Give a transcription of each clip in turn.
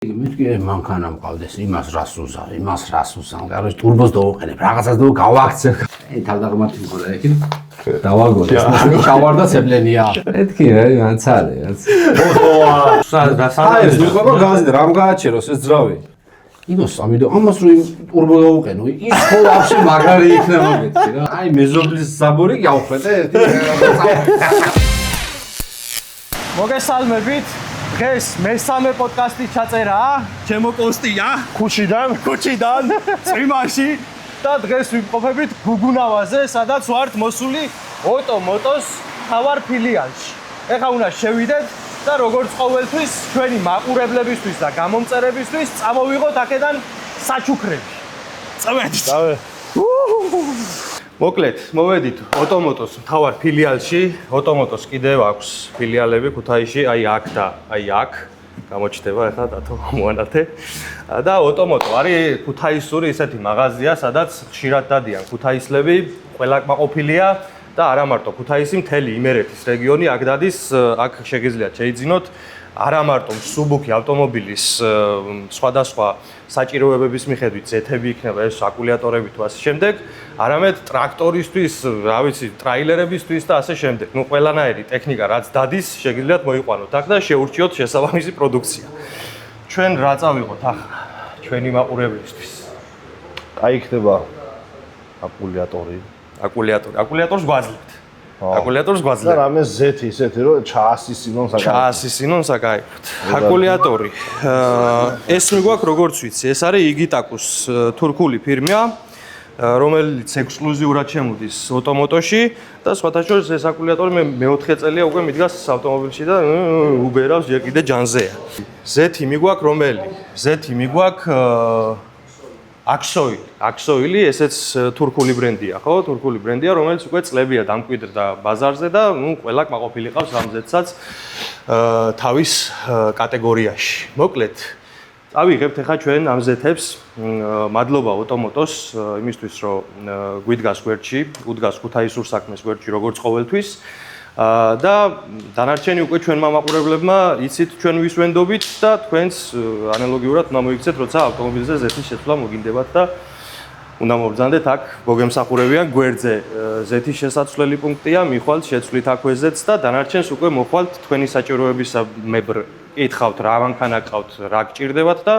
მეთქე მანქანა მყავდეს იმას რასუზა, გარეთ ტურბოს დავუყენებ, რაღაცას გავაქცევ. თავდაღმართი მქონდა იქ. დავაგონე. ჩავარდა ცეპლენია. მეთქე ანცალე. ეს მიყვება გაზი და რამ გააჩეროს ეს ძრავი. იმას ამიტომ ამას რო ტურბო დავუყენო, ის ხო ვაფშე მაგარი იქნება მეთქე რა. აი მეზობლის საბორი გავხვედე ერთი. მოგესალმებით. დღეს მესამე პოდკასტი ჩაწერაა, ჩემო კოსტია, ქუჩიდან, წვიმაში და დღეს ვიმყოფებით გუგუნავაზე, სადაც ვართ მოსული ოტომოტოს თავარ ფილიალში. ეხლა უნდა შევიდეთ და როგორც ყოველთვის ჩვენი მაყურებლებისთვის და გამომწერებისთვის წამოვიღოთ აქედან საჩუქრები. წავედით. მოკლედ, მოვედით ოტომოტოს თავარ ფილიალში. ოტომოტოს კიდევ აქვს ფილიალები ქუთაისში, აი აქ და აი აქ. გამოჩნდება ახლა დათო მოანათე. და ოტომოტო არის ქუთაისური ისეთი მაღაზია, სადაც ხშირად დადიან ქუთაისლები, ყველა კმაყოფილია და არა მარტო ქუთაისი, მთელი იმერეთის რეგიონი აქ დადის, აქ შეგიძლიათ შეიძინოთ არა მარტო მსუბუქი ავტომობილის სხვადასხვა საჭიროებების მიხედვით ზეთები იქნება ეს აკუმულატორები თუ ასე შემდეგ, არამედ ტრაქტორისთვის, რა ვიცი, ტრაილერებისთვის და ასე შემდეგ. ნუ ყველანაირი ტექნიკა რაც დადის, შეგიძლიათ მოიყვანოთ აქ და შეურჩიოთ შესაბამისი პროდუქცია. ჩვენ რა წავიღოთ ახლა ჩვენი მაყურებლისთვის? აი იქნება აკუმულატორი. აკუმულატორს გვაძლევთ. აკუმულატორს და გვაძლევთ. რამე ზეთი ისეთი რომ ჩაასისინონ საკაიფოდ. აკუმულატორი. ეს მიგვაქვს როგორც ვიცი, ეს არის იგიტაკუს თურქული ფირმა, რომელიც ექსკლუზიურად შემოდის ოტომოტოში და სხვათა შორის ეს აკუმულატორი მე მეოთხე წელია უკვე მიდგას ავტომობილში და უბერავს ჯერ კიდე ჯანზეა. ზეთი მიგვაქვს რომელი? ზეთი მიგვაქვს აქსოილი, ესეც თურქული ბრენდია, ხო? თურქული ბრენდია, რომელიც უკვე წლებია დამკვიდრდა ბაზარზე და ნუ ყველა კმაყოფილი ყავს ამ ზეთსაც თავის კატეგორიაში. მოკლედ, წავიღებთ ახლა ჩვენ ამ ზეთებს. მადლობა ოტომოტოს იმისთვის, რომ გვიდგას გვერდში, უდგას ქუთაისურ საქმეს გვერდში როგორც ყოველთვის. და დანარჩენი უკვე ჩვენმა მაყურებლებმა იცით ჩვენ ვის ვენდობით და თქვენს ანალოგიურად უნდა მოიქცეთ, როცა ავტომობილზე ზეთის შეცვლა მოგინდებათ და უნდა მობრძანდეთ აქ მოგემსახურებიან გვერდზე ზეთის შესაცვლელი პუნქტია, მიხვალთ შეცვლით აქვეზეც და დანარჩენს უკვე მოხვალთ თქვენი საჭიროებისამებრ კითხავთ რა მანქანა გყავთ, რა გჭირდებათ და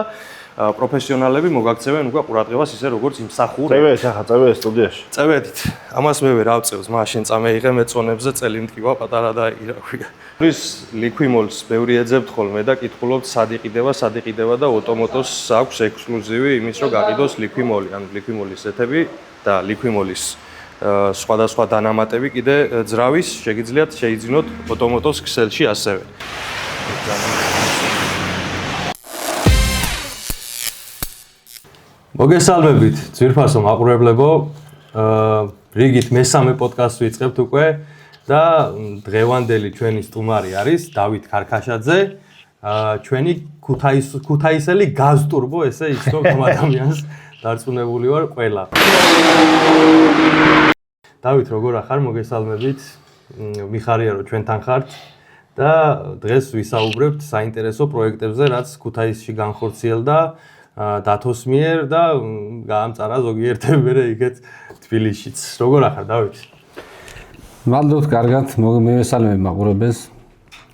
პროფესიონალები მოგაქცევენ უკვე ყურადღებას ისე როგორც იმსახურებენ. წევედ სტუდიაში. წევედით. ამას მე ვერ ავწევს, მაშინ წამეიღე მეწონებზე წელი მტკივა პატარა და ირაქვია. ის ლიკვიმოლს ბევრი ეძებთ ხოლმე და კითხულობთ სად იყიდება და ოტომოტოს აქვს ექსკლუზივი იმის რომ გაყიდოს ლიკვიმოლი, ან ლიკვიმოლის ზეთები და ლიკვიმოლის სხვადასხვა დანამატები კიდე ძრავის შეგიძლიათ შეიძინოთ ოტომოტოს ქსელში ასევე. მოგესალმებით, ძვირფასო მაყურებლებო. რიგით მესამე პოდკასტს ვიწყებთ უკვე და დღევანდელი ჩვენი სტუმარი არის დავით ქარქაშაძე. ჩვენი ქუთაისელი გაზტურბო, ესე იცნობ ამ ადამიანს, დარწმუნებული ვარ ყველა. დავით, როგორ ახარ? მოგესალმებით. მიხარია რომ ჩვენთან ხართ და დღეს ვისაუბრებთ საინტერესო პროექტებზე, რაც ქუთაისში განხორციელდა დათოს მიერ და გაამწარა ზოგიერთი მერე იქეთ თბილისშიც. როგორ ახარ დავით? მადლობთ, კარგად, მოგესალმებით მაყურებელს.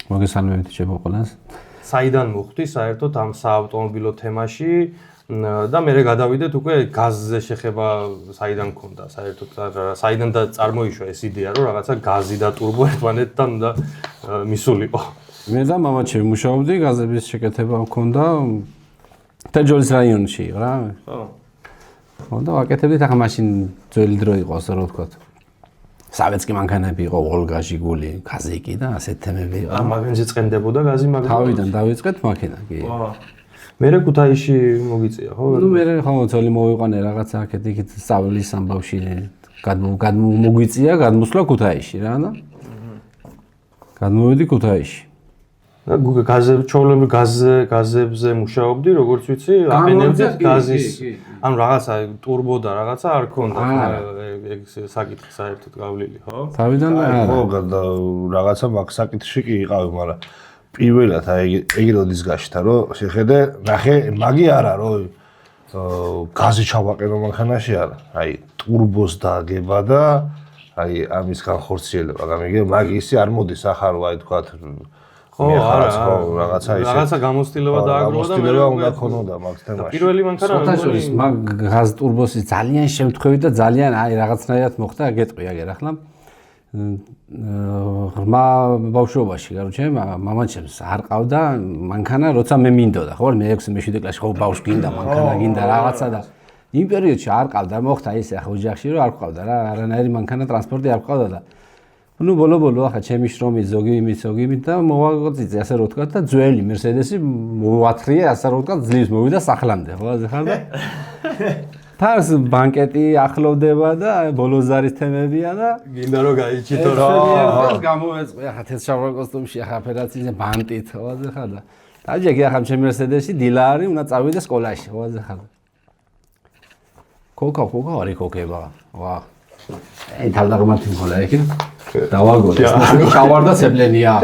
მოგესალმებით ჩემო ყველას. საიდან მოხვდი საერთოდ ამ საავტომობილო თემაში და მე გადავიდეთ უკვე გაზზე შეხება საიდან მქონდა საერთოდ საიდან და წარმოიშვა ეს იდეა რომ რაღაცა გაზი და ტურბო ერთმანეთთან უნდა მისულიყო. მე და მამაჩემი მუშაობდი, გაზების შეკეთება მქონდა თეჯოლის რაიონში რა. ხო და ვაკეთებდით ახლა მაშინ ძველი დრო იყო ასე რომ ვთქვათ. სავეცკი მანქანები იყო, ვოლგა, ჟიგული, კაზიკი და ასეთ თემები იყო. მაგენზე წენდებოდა გაზი მაგაზე. თავიდან დავიწყეთ მანქანა კი. მერე ქუთაისში მოგიწია ხო? ნუ მერე ხო ძველი მოვიყვანე რაღაცა აქეთ იქით სწავლის ამბავში მოგვიწია, გადმოსვლა ქუთაისში რა და გადმოვედი ქუთაისში. გაზებზე მუშაობდი, როგორც ვიცი, აყენებდით გაზის, ანუ რაღაცა ტურბო და რაღაცა არ ქონდა საკითხი საერთოდ გავლილი, ხო? თავიდან არა. ხო, რაღაცა მაგ საკითხში კი იყავი, მაგრამ პირველად ეგ როდის გაშთა რომ შეხედე ნახე მაგი არა რომ გაზი ჩავაყენო მანქანაში არა აი ტურბოს დაგება და აი ამის განხორციელება გამიგე მაგისი არ მოდის ახლა რომ აი თქვა რაღაცა გამოცდილება დააგროვა და მე უნდა ქონოდა მაგ თემაში პირველი მანქანა სოთაშორის მაგ გაზ ტურბოსი ძალიან შემთხვევით და ძალიან აი რაღაცნაირად მოხდა გეტყვი აგერ ახლა ღრმა ბავშვობაში კაროჩე მამაჩემს არ ყავდა მანქანა როცა მე მინდოდა ხო მე 6 მე 7 კლასში ხო ბავშვი გინდა მანქანა გინდა რაღაცა და იმ პერიოდში არ ყავდა მოხდა ისე ახლა ოჯახში რომ არ ყავდა რა არანაირი მანქანა ტრანსპორტი არ ყავდა და ну ბოლო ახლა ჩემი შრომი ზოგი იმით და მოვაწყდი ასე რომ ვთქვა და ძველი მერსედესი მოათხრია ასე რომ ვთქვა ძლივს მოვიდა სახლამდე ხო ახლა და თავს ბანკეტი ახლოვდება და ბოლოზარის თემებია და გინდა რომ გაიჩიტო რა გამოვეწყე ახლა თეთრ კოსტუმში ახლა ოპერაციაზე ბანტით ხო ახლა და დაჯეგი ახლა ჩემი მერსედესი დილარი უნდა წავიდე სკოლაში ხო ახლა კოკა არის კოკება ვა აი თავდაღმართი მოლა იქ დავაგოთ ჩავარდა ცეპლენია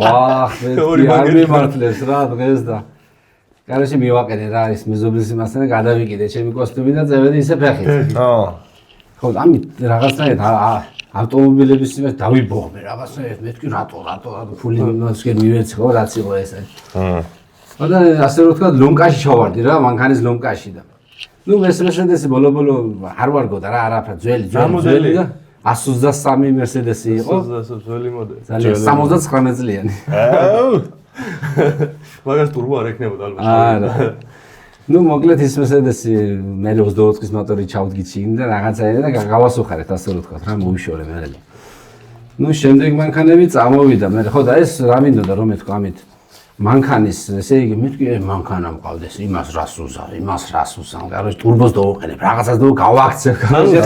ვა არ მიმართლეს რა დღეს და კარაში მივაყენე რა ის მეზობლის იმასთან გადავიკიდე ჩემი კოსტუმი და წევედი ისე ფეხით ხო ამით რაღაცნაირად ავტომობილების იმას დავიბოღმე რაღაცნაირად მეთქი რატო ფული მოსკენ მივეცი ხო რაც იყო ესე ხო და ასე რომ ვთქვა ლონკაში ჩავარდი რა მანქანის ლონკაში და ну მერსედესი ბოლო არ ვარგოდა რა არაფერ ძველი და 123 მერსედესი იყო 123 ძველი მოდელი ძალიან 79 წლიანი მაგას ტურბო არ ეკნებოდა ალბათ არა ну მოკლედ ის მერსედესი მე 24 წლის მოტორი ჩავდგიჩი და რაღაცა და გავასუხარეთ ასე რომ ვთქვა რა მოვიშორე მე ну შემდეგ მანქანები წამოვიდა მე ხო და ეს რა მინდოდა რომ მეთქვა ამით მანქანის ესე იგი მეთქი მანქანა მყავდეს იმას რასუზა კაროჩ ტურბოს დავუყენებ რაღაცას გავაქცევ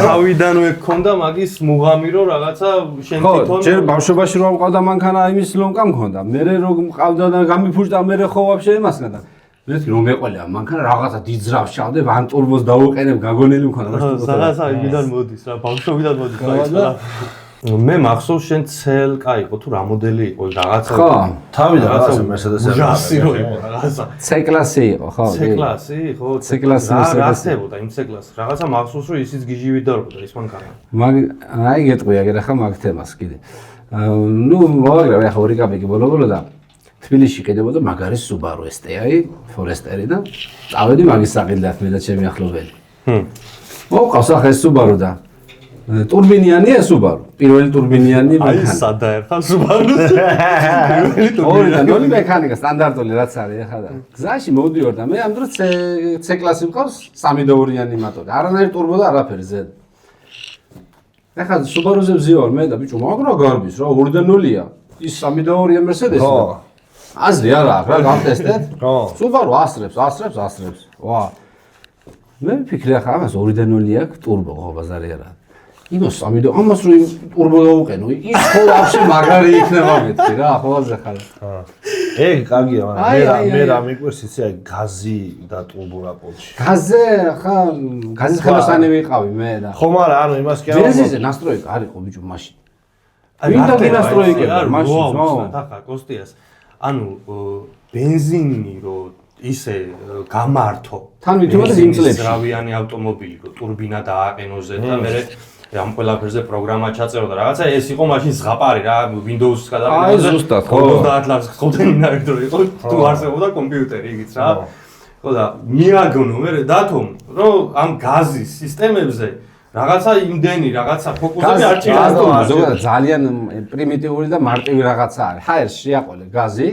თავიდანვე გქონდა მაგის მუღამი რომ რაღაცა შენ თვითონ ხო ჯერ ბავშვობაში რომ მყავდა მანქანა იმის ლონკა მქონდა მე რო მყავდა და გამიფუჭდა მე ხო ვაფშე იმასგან და მეთქი რომ მეყოლია მანქანა რაღაცა დიძრავს ჩავდე ვან ტურბოს დავუყენებ გაგონილი მქონდა რაღაცა იმიდან მოდის რა ბავშვობიდან მოდის რა მე მახსოვს შენ ცელ კაი იყო თუ რა მოდელი იყო რაღაცა ხო თავიდან რაღაცა მერსედესი ჟასი რო იყო რაღაცა C-კლასი იყო ხო C-კლასი ხო C-კლასი რა ხდებოდა იმ C-კლასს რაღაცა მახსოვს რომ ისიც გიჟივით დარბოდა ის მანქანა მაგ აი გეტყვი აგერ ახლა მაგ თემას კიდე ну მოვაგრე ახლა ორი კაპიკი ბოლო და თბილისში ყიდებოდა მაგარი Subaru STI Forester და წავედი მაგის საყიდლად მე და ჩემი ახლობელი მოვყავს ახლა ეს Subaru და ტურბინიანია Subaru პირველი ტურბინიანი მანქანა აი სადაერხა Subaru ორი და ნოლი მექანიკა სტანდარტული რაც არის ახლა და გზაში მოვდიოდი და მე ამ დროს C-კლასი მყავს 3.2-იანი მოტორი არანაირი ტურბო და არაფერი ზედ ახლა Subaru-ზე ვზიარ მე და ბიჭო მაგრა გარბის რა 2.0-ია ის 3.2-ია მერსედესი ხო აზრი არა აქვს რა გავტესტეთ ხო Subaru ასრებს ვა მე ვფიქრე ახლა ამას 2.0 აქვს ტურბო ხო ბაზარი არა იმას ამიტომ ამას რო ტურბო დავუყენო ის ხო ვაფშე მაგარი იქნება მეთქი რა ახალზე ხარ ეგ კარგია მაგრამ მე რა მიყვარს იცი აი გაზი და ტურბო რა პოლში გაზზე ხა გაზის ხელოსანი ვიყავი მე და ხო მაგრამ ანუ იმას კი არა ბენზინზე ნასტროიკა არისო ბიჭო მაშინ ვინდა გინასტროიკება მაშინ ხო ახლა კოსტიას ანუ ბენზინი რო ისე გამართო თან მithumades იმ წლებში რავიანი ავტომობილი რო ტურბინა დააყენოზე და მე ამ ყველაფერზე პროგრამა ჩაწერო და რაღაცა ეს იყო მაშინ ზღაპარი რა Windows-ს გადავიდა აი ზუსტად ხო 50 ლარს ხოთენა ერთ რო იყო თუ არსებობდა კომპიუტერი იგიც რა ხო და მიაგონო მე დათომ რომ ამ გაზის სისტემებზე რაღაცა იმდენი რაღაცა ფოკუსები არ ჭირდება ზოგადად ძალიან პრიმიტიული და მარტივი რაღაცა არის ჰაერს შეაყოლე გაზი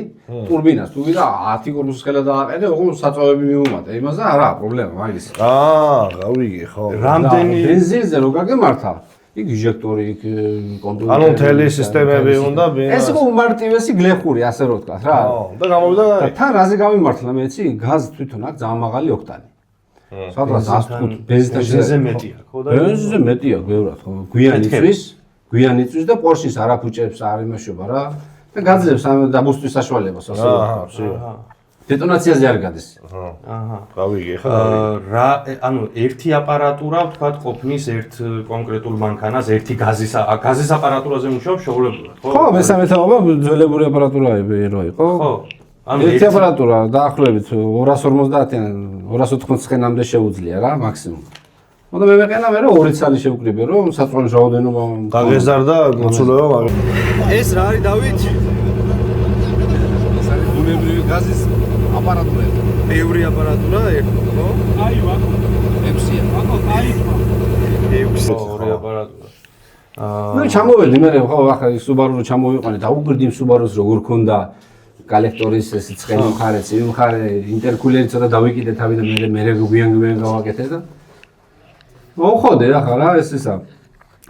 ტურბინას თუ ვიდა 10 კორპუსის ხელა დააყენე ოღონდ საწვავები მიუმატე იმაზე არა პრობლემა მაგის გავიგე ხო რამდენი ბენზინზე რო გაგემართა იქ ინჟექტორი იქ კონტროლერი ანუ მთელი სისტემები უნდა ეს იყო უმარტივესი გლეხური ასე რო ვთქვა რა და გამოვიდა და თან რაზე გამიმართლა მე იცი გაზი თვითონ აქვს ძალიან მაღალი ოქტანი სადღაც 105 ბენზინზე მეტია ხო და ბენზინზე მეტია ბევრად ხო გვიანი წვის და Porsche-ს არაფუჭებს არ იმაშობა რა და გაძლევს ამ დაბუსტვის საშუალებას ასე ვთქვათ დეტონაციაზე არ გადის. აჰა. გავიგე ხა. რა ანუ ერთი აპარატურა ვთქვათ ყოფნის ერთ კონკრეტულ მანქანას ერთი გაზის აპარატურაზე მუშაობს შეუძლებლად, ხო? ხო, მესამე თაობა ძველებური აპარატურაა რო იყო. ხო. ანუ ერთი აპარატურა დაახლოებით 250-დან 280-მდე შეუძლია რა მაქსიმუმ. და მე მეყენა მე 2 წელი შევკრიბე რომ საწყონის რაოდენობა გაგეზარდა მოცულება მაგ. ეს რა არის დავით? ეს არის ბუნებრივი გაზის აპარატურა. ბევრი აპარატურა ერთი, ხო? აი ვაკო 6-ია. ვაკო აი 6 ორი აპარატურა. მე ჩამოვედი მე ხო ახლა Subaru-ro ჩამოვიყვანე და უგრდი Subaru-ს როგორ ქონდა კოლექტორის ეს ცხელი მხარე, ცივი მხარე, ინტერკულერი ცოტა დავიკიდე თავი და მე გვიან გავაკეთე და მოხოდე ახლა რა ეს ისა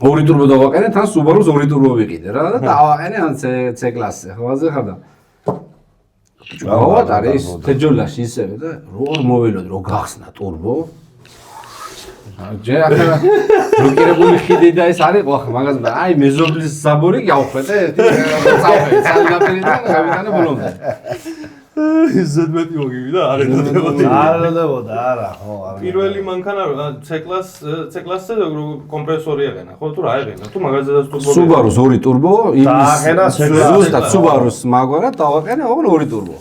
2 ტურბო დავაყენე თან Subaru-ს 2 ტურბო ვიყიდე რა და დავაყენე ან C კლასზე ხო ასე ხარ და გავატარე ის თეჯოლაში ისევე და რო მოველოდი რო გახსნა ტურბო ჯერ ახლა როკირებული ხიდი და ეს არის ხო მაგას აი მეზობლის საბორი გავხვედე ერთი წავხედე სალგაპერიდან გავიტანე ბოლომდე ზედმეტი მოგივიდა არ ედოდებოდი. არადებოდა არა ხო არა. პირველი მანქანა C-კლასზე კომპრესორი აღენა, ხო თუ რა აღენა? თუ მაგაზედაც ტურბო. Subaru-ს 2 ტურბო, დააყენა C-კლასზე. ზუსტად Subaru-ს მაგვარად დავაყენე ოღონდ 2 ტურბო.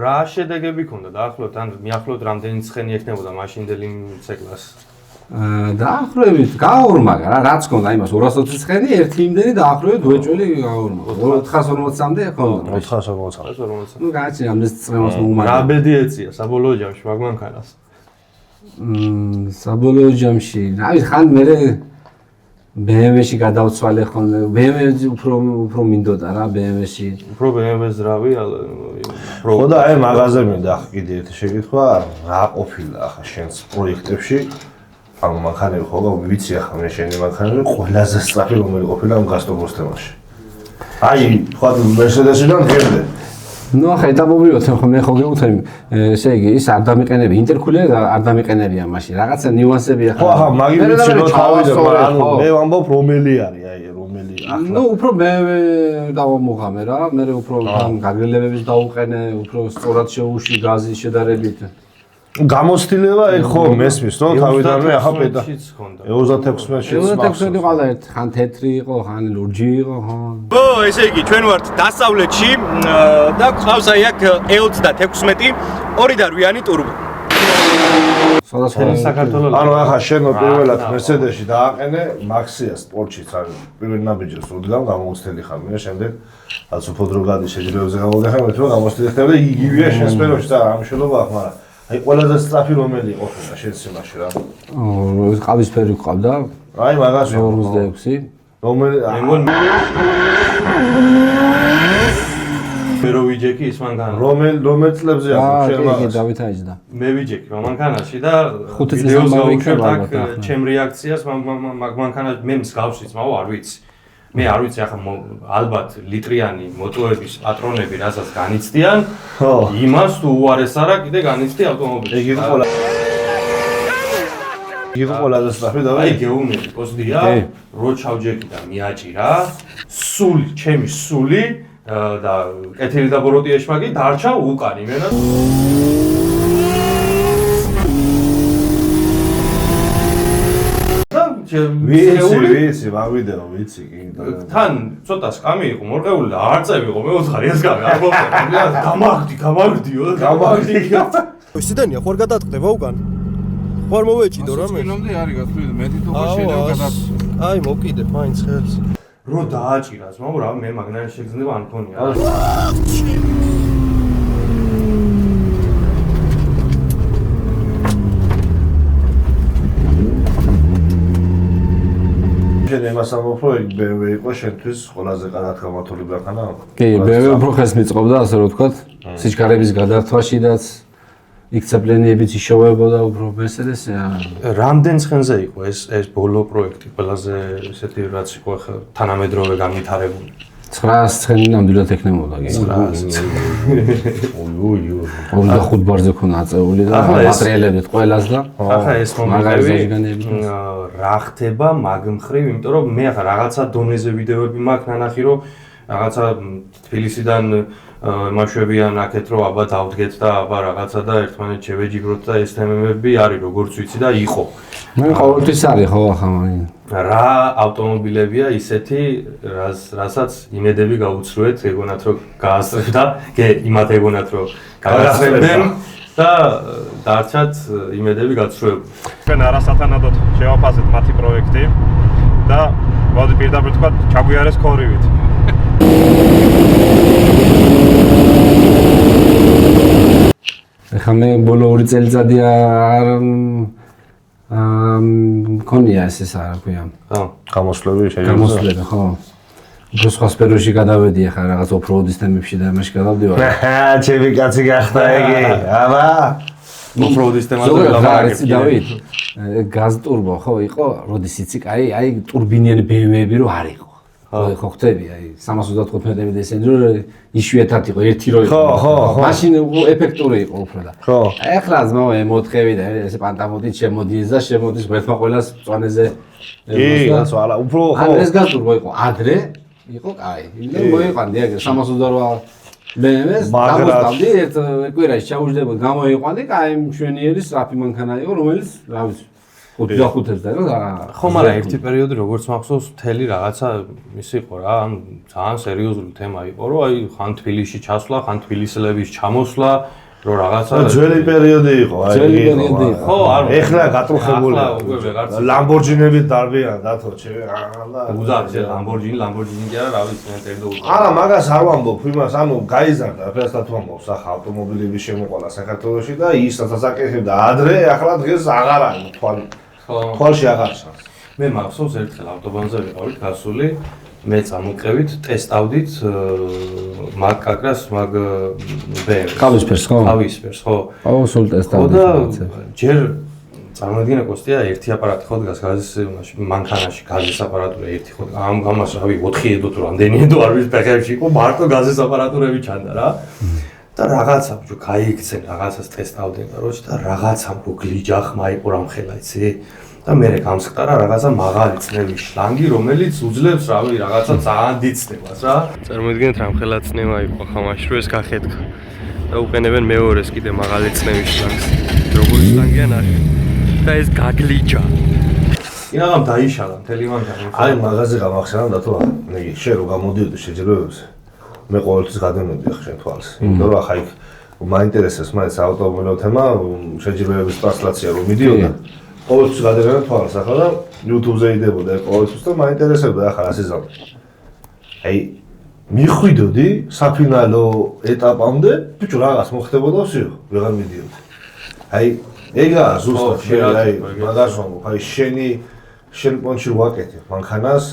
რა შედეგები ქონდა დაახლოებით ან მიახლოებით რამდენი ცხენი ექნებოდა მაშინდელი C-კლასს? დაახლოებით გააორმაგა რა რაც ქონდა იმას 220 ცხენი ერთი იმდენი დაახლოებით ვეჭველი გააორმაგა 440-მდე ქონდა 440. ნუ გააჩი ამდენ წრემას მოუმაგა რა ბედი ეწია საბოლოო ჯამში მაგ მანქანას? საბოლოო ჯამში რა ვიცი ხან მე BMW-ში გადავცვალე ხოლმე BMW-ში უფრო მინდოდა რა BMW-ში უფრო BMW-ს რავი ხო და აი მაღაზე მინდა კიდე ერთი შეკითხვა რა ყოფილა ახლა შენს პროექტებში ამ მანქანები ხო ვიცი ახლა მე შენი მანქანები ყველაზე სწრაფი რომელი ყოფილა ამ გასტროლოს თემაში აი თქვა Mercedes-დან ღირდე ნუ ახლა ეტაპობრივად ხო მე ხო გეუბნები ესე იგი ის არ დამიყენები ინტერკულერი არ დამიყენებია მაშინ რაღაცა ნიუანსები ხო ახლა მაგი ვიცი რომ თავიდან ანუ მე ვამბობ რომელი არის აი რომელი ახლა ნუ უფრო მე დავამოღამე რა მე უფრო გაგრელებების დავუყენე უფრო სწორად შეუში გაზის შედარებით გამოცდილება ეგ ხო მესმის რომ თავიდანვე ახლა პედა 36-ში 36 ყალა ერთ ხან თეთრი იყო ხან ლურჯი იყო ხო ო ესე იგი ჩვენ ვართ დასავლეთში და ყავს აი აქ E36 ორი დარვიანი ტურბო საქართველოს ანუ ახლა შენ პირველად Mercedes-ში დააყენე Maxia Sport-შიც არის პირველ ნაბიჯებს ოდგან გამოცდილი ხარ მე შემდეგ რაც უფრო დრო გადის შეჯიბრებებზე გამოდიხარ მე თვითონ გამოცდილი ხარ და იგივეა შენ სფეროში და ამ შენობა აქვს მაგრამ აი ყველაზე სწრაფი რომელი ყოფილა შენ სიმაში რა ეს ყავისფერი ყავდა აი მაგას 46 რომელი მე რო ვიჯექი ის მანქანა რომელ წლებზე აქვს შენ აა კი მაგას დავით აიძდა მე ვიჯექი მანქანაში და 5 წლის გამოვიქრება ჩემ რეაქციას მაგ მანქანაში მე მსგავსიც მაო არ ვიცი მე არ ვიცი ახლა ალბათ ლიტრიანი მოტოების პატრონები რასაც განიცდიან ხო იმას თუ უარეს არა კიდე განიცდი ავტომობილში იგი ყველაზე სწრაფი და აი გეუბნები პოსტია რო ჩავჯექი და მიაჭირა სული ჩემი სული და კეთილი და ბოროტი ეშმაკი დარჩა უკან იმენა ვიცი მაგვიდეო ვიცი კი თან ცოტა სკამი იყო მორყეული და არ წევიყო მე უთხარი ეს გამაგდიო ისედანია ხوار გადატყდება უკან ხوار მოვეჭიდო რამე სპინომდე არის გასული მეტი თუ ხარ შეიძლება გადაწ აი მოკიდე მაინც ხელს რო დააჭირას მაო რა მე მაგნარის შეგრძნება არ მქონია შენ იმას ამბობ რომ BMW იყო შენთვის ყველაზე კარგად გამართული მანქანა კი BMW უფრო ხეს მიწყობდა ასე რომ ვთქვათ სიჩქარების გადართვაშიდაც იქცეპლენიებიც იშოვებოდა უფრო Mercedes-ი რამდენ ცხენზე იყო ეს ბოლო პროექტი ყველაზე ესეთი რაც იყო ახლა თანამედროვე განვითარებული 900 ცხენი ნამდვილად ექნებოდა კი 25 ბარზე ქონა აწეული და მატერიალებიც ყველას და ახლა ეს მომენტები რა ხდება მაგ მხრივ იმიტომ რომ მე ახლა რაღაცა დონეზე ვიდეოები მაქვს ნანახი რომ რაღაცა თბილისიდან ემაშვებიან აქეთ რომ აბა დავდგეთ და აბა რაღაცა და ერთმანეთს შევეჯიბროთ და ეს თემები არის როგორც ვიცი და იყო. მე ყოველთვის არის ხო ახლა მაგ რა ავტომობილებია ისეთი რასაც იმედები გაუცრუეთ ეგონათ რომ გაასწრებ და იმათ ეგონათ რომ გაასწრებენ და დარჩათ იმედები გაცრუებული. ჩვენ არასათანადოდ შევაფასეთ მათი პროექტი და მოდი პირდაპირ თქვა ჩაგვიარეს ქორივით. ეხლა მე ბოლო 2 წელიწადი არ მქონია ეს რა ქვია. ხო. გამოსვლები შეიძლება. გამოსვლები ხო. უფრო სხვა სფეროში გადავედი ახლა რაღაც ოფროუდის თემებში და იმაში გადავდივარ. ჩემი კაცი გახდა იგი. აბა. ოფროუდის თემაზე ლაპარაკი დავით. გაზ ტურბო ხო იყო, როდის იცი, აი ტურბინიანი BMW-ები რო არ იყო. ხო ხტები, აი 325 მეტრი და ესენი რო იშვიათად იყო, ერთი რო იყო. ხო. მაშინ ეფექტური იყო უფრო და. ხო. ეხლა ზმო M4-ები და ეს პანტამოდით შემოდის და შემოდის ერთმა ყველას წვანეზე. კი, რა, უფრო ხო. ან ეს გაზ ტურბო იყო ადრე, იყო კაი. იმენ მოიყვანდი აგერ 328 BMW-ს დავუსტავდი ერთ კვირაში ჩაუждებოდ გამოიყვანდი, კაი მშვენიერის რაფი მანქანა იყო, რომელიც რა ვიცი 5-5-ს და რა. ხო, მაგრამ ერთი პერიოდი როგორც მახსოვს, მთელი რაღაცა ის იყო რა, ან ძალიან სერიოზული თემა იყო, რომ აი ხან თბილისში ჩასვლა, ხან თბილისელების ჩამოსვლა, რომ რაღაცა ძველი პერიოდი იყო, აი ძველი პერიოდი იყო. ხო, არ ეხლა გატρუხებულია. ახლა უკვე ვეღარც ლამბორჯინები დარბიან დათო, ჩემი და უზარ ლამბორჯინი კი არა, რა ვიცი, მე წერდა უზარ. არა, მაგას არ ვამბობ, იმას, ანუ გაიზარდა, ფერსტად ვამბობ, სახა ავტომობილების შემოყვალა საქართველოში და ისაც ასაკეთებდა ადრე, ახლა დღეს აღარ არის თვალი. თვალში აღარ ჩანს. მე მახსოვს ერთხელ ავტობანზე ვიყავით გასული, მე წამოყევით, ტესტავდით მაგ კაკრას, მაგ BMW. ყავისფერს ხო? ყავისფერს, ხო. აუ, სულ ტესტავდი. და ჯერ წარმოიდგინე კოსტია ერთი აპარატი ხო დგას გაზის მანქანაში, გაზის აპარატურა ერთი ხო. ამას რავი 4 ედოთ რამდენი ედო არ ვიცი ფეხებში იყო, მარტო გაზის აპარატურები ჩანდა რა. და რაღაცა ბიჭო გაიქცენ, რაღაცას ტესტავდნენ კაროჩი და რაღაცა გლიჯახმა იყო რამხელა იცი? და მე გამსკტარა რაღაცა მაღალი წნევის შლანგი, რომელიც უძლებს რავი რაღაცა ძალიან დიდ წნევას რა. წარმოიდგინეთ რამხელა წნევა იყო ხამაში რომ ეს გახეთქა. და უყენებენ მეორეს კიდე მაღალი წნევის შლანგს. როგორი შლანგია ნახე. და ეს გაგლიჯა. ინაღამ დაიშალა მთელი მანქანა. აი მაღაზი გამახსენა და თუ ნეგი შენ რო გამოდიოდი შეჯერებებზე მე ყოველთვის გადამედი ახლა შენ თვალს. იმიტომ რომ ახლა იქ მაინტერესებს მაინც ავტომობილო თემა, შეჯერებების ტრანსლაცია რომ მიდიოდა. ყოველთვის გადაგენა თვალს ახლა და YouTube-ზე იდებოდა ყოველთვის და მაინტერესებდა ახლა რა სიზამთე. აი მიხვიდოდი საფინალო ეტაპამდე, ბიჭო რაღაც მოხდებოდა всё, ვეღარ მიდიოდი. აი ეგაა ზუსტად აი მაგას ვამბობ, აი შენ პონჩი ვაკეთებ მანქანას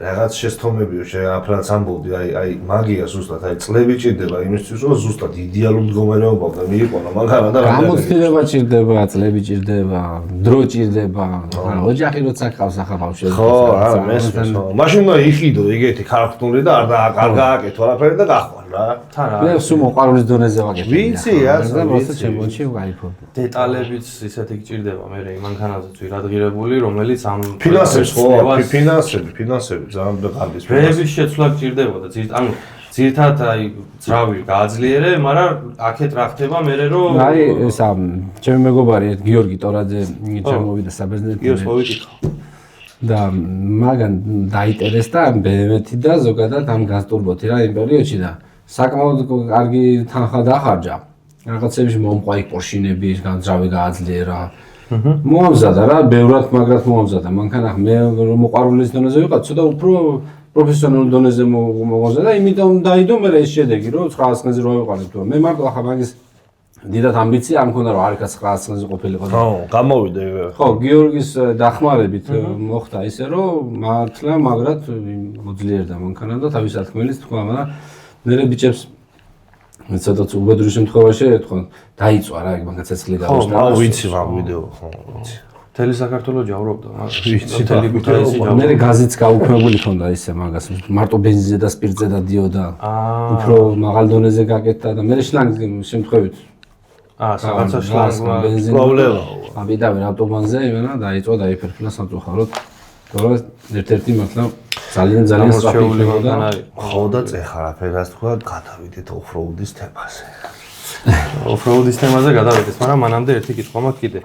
რაღაც შეცდომებიო შეაფრაც ამბობდი აი მაგია ზუსტად აი წლები ჭირდება იმისთვის რომ ზუსტად იდეალურ მდგომარეობამდე მიიყვანო მანქანა და გამოცდილება ჭირდება, წლები ჭირდება, დრო ჭირდება. ოჯახი როცა ყავს ახლა ბავშვები. ხო, არა, მესმის. მაშინ უნდა იყიდო ეგეთი ქართული და არ გააკეთო არაფერი და გახვარ რა. თან რა. მე სულ მოყარულის დონეზე ვაკეთებ. ვიცი, ასე და просто ჩემპიონში ვაიფობ. დეტალებიც ისეთი გჭირდება მე იმ მანქანაზეც ვირადღირებული, რომელიც ამ ფინანსებს ხო, ფინანსები ძალიან დაგარდის. რეების შეცვლა გჭირდებოდა, ანუ ძირთად აი ძრავი გააძლიერე, მაგრამ აქეთ რა ხდება მე რომ აი ეს ჩემი მეგობარი გიორგი ტორაძე ჩამოვიდა საბერძნეთში. იოს მოვიკითხო. და მაგან დაინტერესდა BMW-თი და ზოგადად ამ გაზტურბოთი რა იმ პერიოდში და საკმაოდ კარგი თანხა დახარჯა. რაღაცებში მომყვა იქ პორშინები, განძრავი გააძლიერა. მოამზადა რა, ბევრად მაგრად მოამზადა. მანქანა მე მოყარულის დონეზე ვიყავ, ცოტა უფრო პროფესიონალურ დონეზე მოამზადა, იმიტომ დაიდო მე ეს შედეგი, რომ 900-ზე რო ავიყანებ თუ მე მარტო ახლა მაგის დიდად ამბიცია არ მქონდა რომ არიქაც 900-ზე ყოფილიყო. ხო, გამოვიდა ეგ. ხო, გიორგის დახმარებით მოხდა ისე რომ მართლა მაგრად მოძლიერდა მანქანა და თავის ათქმელიც თქვა, მაგრამ მე ბიჭებს ცოტა უბედური შემთხვევაში ერთხელ დაიწვა რა ეგ მანქანა ცეცხლი გავუშვა. ხო, ვიცი მაგ ვიდეო, ხო, ვიცი. მთელი საქართველოს ჯავრობდა, ვიცი, მთელი ქუთაისი ჯავრობდა. მე გაზიც გაუქმებული ქონდა ისე მაგას, მარტო ბენზინზე და სპირტზე დადიოდა. უფრო მაღალ დონეზე გაკეთდა და მე შლანგი შემთხვევით რაღაცა შლანგმა პრობლემა. ამიტომი ავტობანზე იმენა დაიწვა დაიფერფლა სამწუხაროდ. თორე ერთ-ერთი მართლა ძალიან სწრაფი იქნებოდა. ხო და წეხ არაფერას თქვა, გადავიდეთ ოფროუდის თემაზე. ოფროუდის თემაზე გადავიდეთ, მაგრამ მანამდე ერთი კითხვა მაქვს კიდე.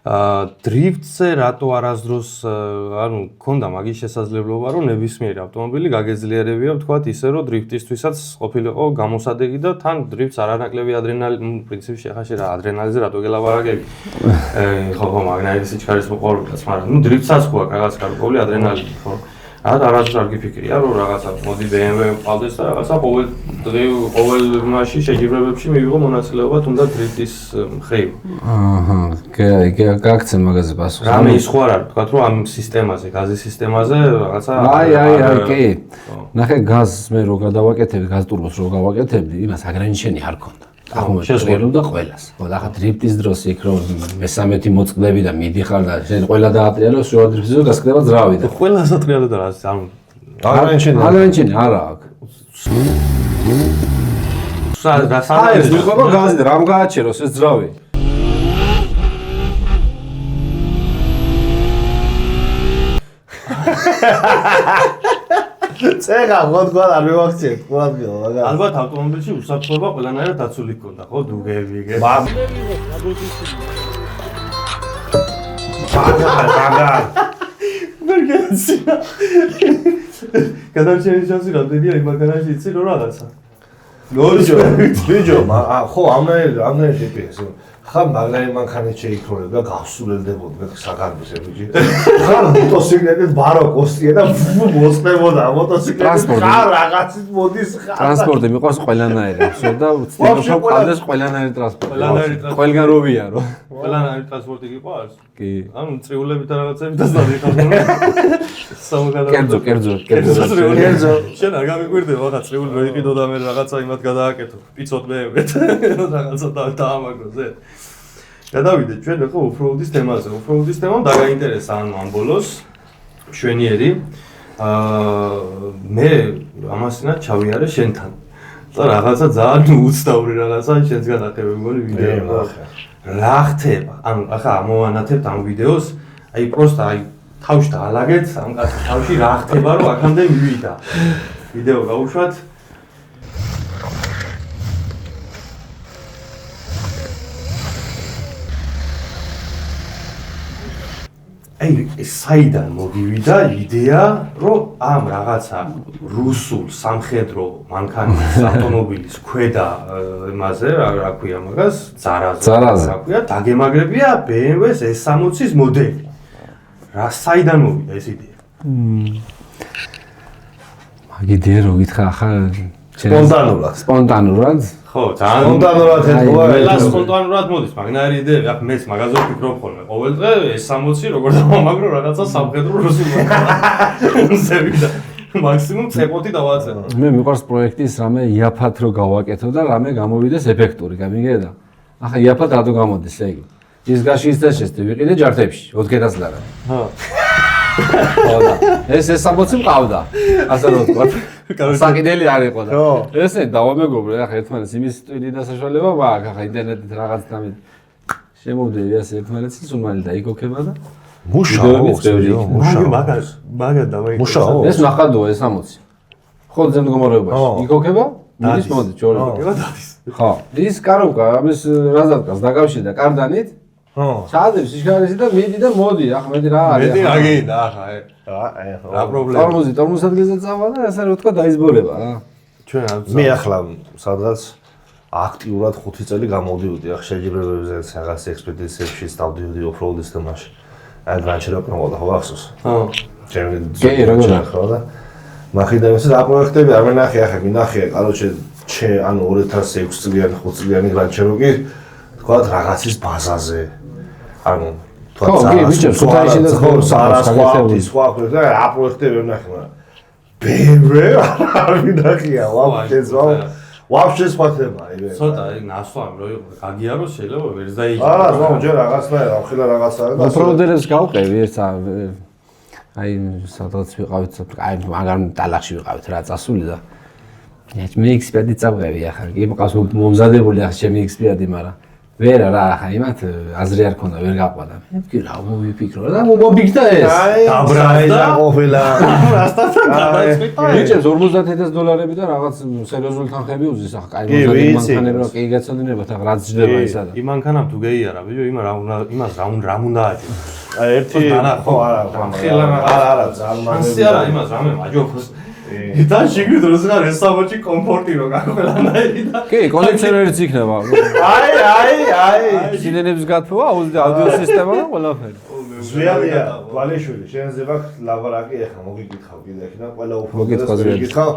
დრიფტზე რატო არასდროს ანუ ქონდა მაგის შესაძლებლობა რომ ნებისმიერი ავტომობილი გაგეძლიერებია ვთქვათ ისე რომ დრიფტისთვისაც ყოფილიყო გამოსადეგი და თან დრიფტს არანაკლები ადრენალინი პრინციპში ახლა შე რა ადრენალინზე რატო გელაპარაკები ხო მაგნაირის სიჩქარის მოყვარულიც მაგრამ ნუ დრიფტსაც ხო აქვს რაღაც გარკვეული ადრენალინი ხო არასდროს არ გიფიქრია რომ რაღაცა მოდი BMW ყავდეს და რაღაცა ყოველ მასში შეჯიბრებებში მივიღო მონაწილეობა თუნდაც დრიფტის მხრივ გაგცემ მაგაზე პასუხს. რამე ის ხო არ არის, თქვათ რომ ამ სისტემაზე, გაზის სისტემაზე რაღაცა კი. ნახე გაზს მე რო გადავაკეთებდი, გაზ ტურბოს რო გავაკეთებდი, იმას აგრანიჩენი არ ქონდა. აღმოჩერებდა ყველას. ხო, და ახლა დრიფტის დროს იქ რომ მე-13 მოწყდები და მიდიხარ და შენ ყველა დაატრიალო, შუა დრიფტზე გასკდება ძრავი და ყველას ატრიალო და რა ანუ აგრანიჩენი არა აქვს. ეს ვიყო გაზი და რამ გააჩეროს ეს ძრავი. წეგა მოდგა არ მივაქციეთ ყველაფერი მაგა ალბათ ავტომობილში უსაფრთხოება ყველანაირად დაცული ქონდა ხო დუგები იგე მაგა ვერგენსია გადარჩენის შანსი რამდენია იმ მაგარაში იცი რომ რაღაცა ბიჯო ხო ამნაირი ტიპი ეს ხან მაგარი მანქანით შეიქროლებ და გავსულელდებოდი საგარბზე ბიჭი ხან მოტოციკლეტით ბაროკოსია და მოსწებოდა მოტოციკლეტით ხარ რაღაცით მოდის ხარ ტრანსპორტი მიყვარს ყველანაირი ახსოვ და ვცდილობ ყავდეს ყველანაირი ტრანსპორტი ყველგან როვია რო ყველანაირი ტრანსპორტი გიყვარს კი ანუ წრიულებით და რაღაცებით და დადიხარ კერძო შენ არ გამიკვირდება ხა წრიული რო იყიდო და მე რაღაცა იმათ გადააკეთო პიცოთ მეებეთ რაღაცა დაამაგრო ზე გადავიდეთ ჩვენ ხო ოფროუდის თემაზე ოფროუდის თემამ დაგაინტერესა ანუ ამ ბოლოს შვენიერი მე ამასინად ჩავიარე შენთან და რაღაცა ძალიან უცნაური რაღაცა შენს გადახევი მგონი ვიდეო რა ხდება ანუ ახლა ამოვანათებთ ამ ვიდეოს აი პროსტა აი თავში დაალაგეთ ამ კაცის თავში რა ხდება რომ აქამდე მივიდა ვიდეო გავუშვათ აი ეს საიდან მოგივიდა იდეა რომ ამ რაღაცა რუსულ სამხედრო მანქანის ავტომობილის ქვედა იმაზე რა ქვია მაგას ძარაზე რა ქვია დაგემაგრებია BMW-ს S60-ის მოდელი რა საიდან მოვიდა ეს იდეა მაგ იდეა რო გითხრა ახლა სპონტანურად ხო ძალიან სპონტანურად ეთქვა ყველა სპონტანურად მოდის მაგნაირი იდეები ახ მეც მაგაზე ვფიქრობ ხოლმე ყოველდღე S60 როგორ დავამაგრო რაღაცა სამხედრო რუსულ ზევიდა მაქსიმუმ წეპოტი დავაწერო მე მიყვარს პროექტის რამე იაფად რო გავაკეთო და რამე გამოვიდეს ეფექტური გამიგედა ახლა იაფად რატო გამოდის ეგ ის გაშის და შეստე ვიყიდე ჯართებში 400 ლარა ხო ხო და ეს S60 მყავდა ასე რომ ვთქვა საკიდელი არ იყო და ესე დავამეგობრე ახლა ერთმანეთს იმის ტვიდი და საშუალება მაქვს ახლა ინტერნეტით რაღაც დამი შემოვდები ასე ერთმანეთს სულ მალე დაიგოქება და მაგა დავაიქცა მუშაო ეს ნახადოა S60 ხო ზემდგომარეობაში იგოქება მიდის მოდი ჯორი ხო ის კაროვკა ამის რაზატკას დაკავშირდა კარდანით ხო ჩაადებს სიშქარისი და მიდი და მოდი ახლა მედი რა არის მეტი რა გინდა ახლა რა პრობლემა ტორმოზი ადგილზე წავა და ასე რომ თქვა დაიზბოლება რა ჩვენ არ მე ახლა სადღაც აქტიურად 5 წელი გამოვდიოდი ახლა შეჯიბრებებზე რაღაც ექსპედიციებში დავდიოდი ოფროუდის თემაში აი გრანჩერა პრომოდა ხო ახსოვს ხო ჩემი როგორ ხო და მახიდა ეს რა პროექტები არ მენახე ახლა მინახე კაროჩე ანუ 2006 წლიანი 5 წლიანი გრანჩეროკი თქვა რაღაცის ბაზაზე ანუ თქვა სხვა პროექტები ვნახე მაგრამ BMW არ მინახია ვაფშე სხვა თემა იგივე ცოტა ეგ ნასვამი რო იყო გაგიაროს შეიძლება ვერ დაიჯო არა ნუ ჯერ რაღაცნაირად ახლა რაღაცა და ოფროუდერებს გავყევი ერთ აი სადღაც ვიყავით აი მაგარ ტალახში ვიყავით რა წასული და მე ექსპერტი წავყევი ახლა კი მყავს მომზადებული ახლა ჩემი ექსპერტი მაგრამ ვერა რა ხა იმათ აზრი არ ქონდა ვერ გაყვანა. მეთქი რა მოვიფიქრო და მომბიქდა ეს. დაბრაზდა ყოფილა. ბიჭებს $50,000 და რაღაც სერიოზული თანხები უზის ახლა კაი მანქანები რა კი გაცოდინებათ ახლა რაც ჯდება ისა და. იმ მანქანამ თუ გეიარა ბიჭო იმას რა უნდა აჭირო. ერთი ხო არა ანსი არა იმას რამე მაჯოფოს. და შიგნით დროს ხარ ეს საბოჭი კომფორტი რო გაყოლანაირი და კი კონდიციონერიც იქნება. აი სინენებს გათხოვა აუდიო სისტემა და ყველაფერი. ზვიადია ვალეშვილი შენზე ვაქვს ლაბარაკი ახლა მოგიკითხავ კიდე ახლა ყველა უფრო მოგიკითხავ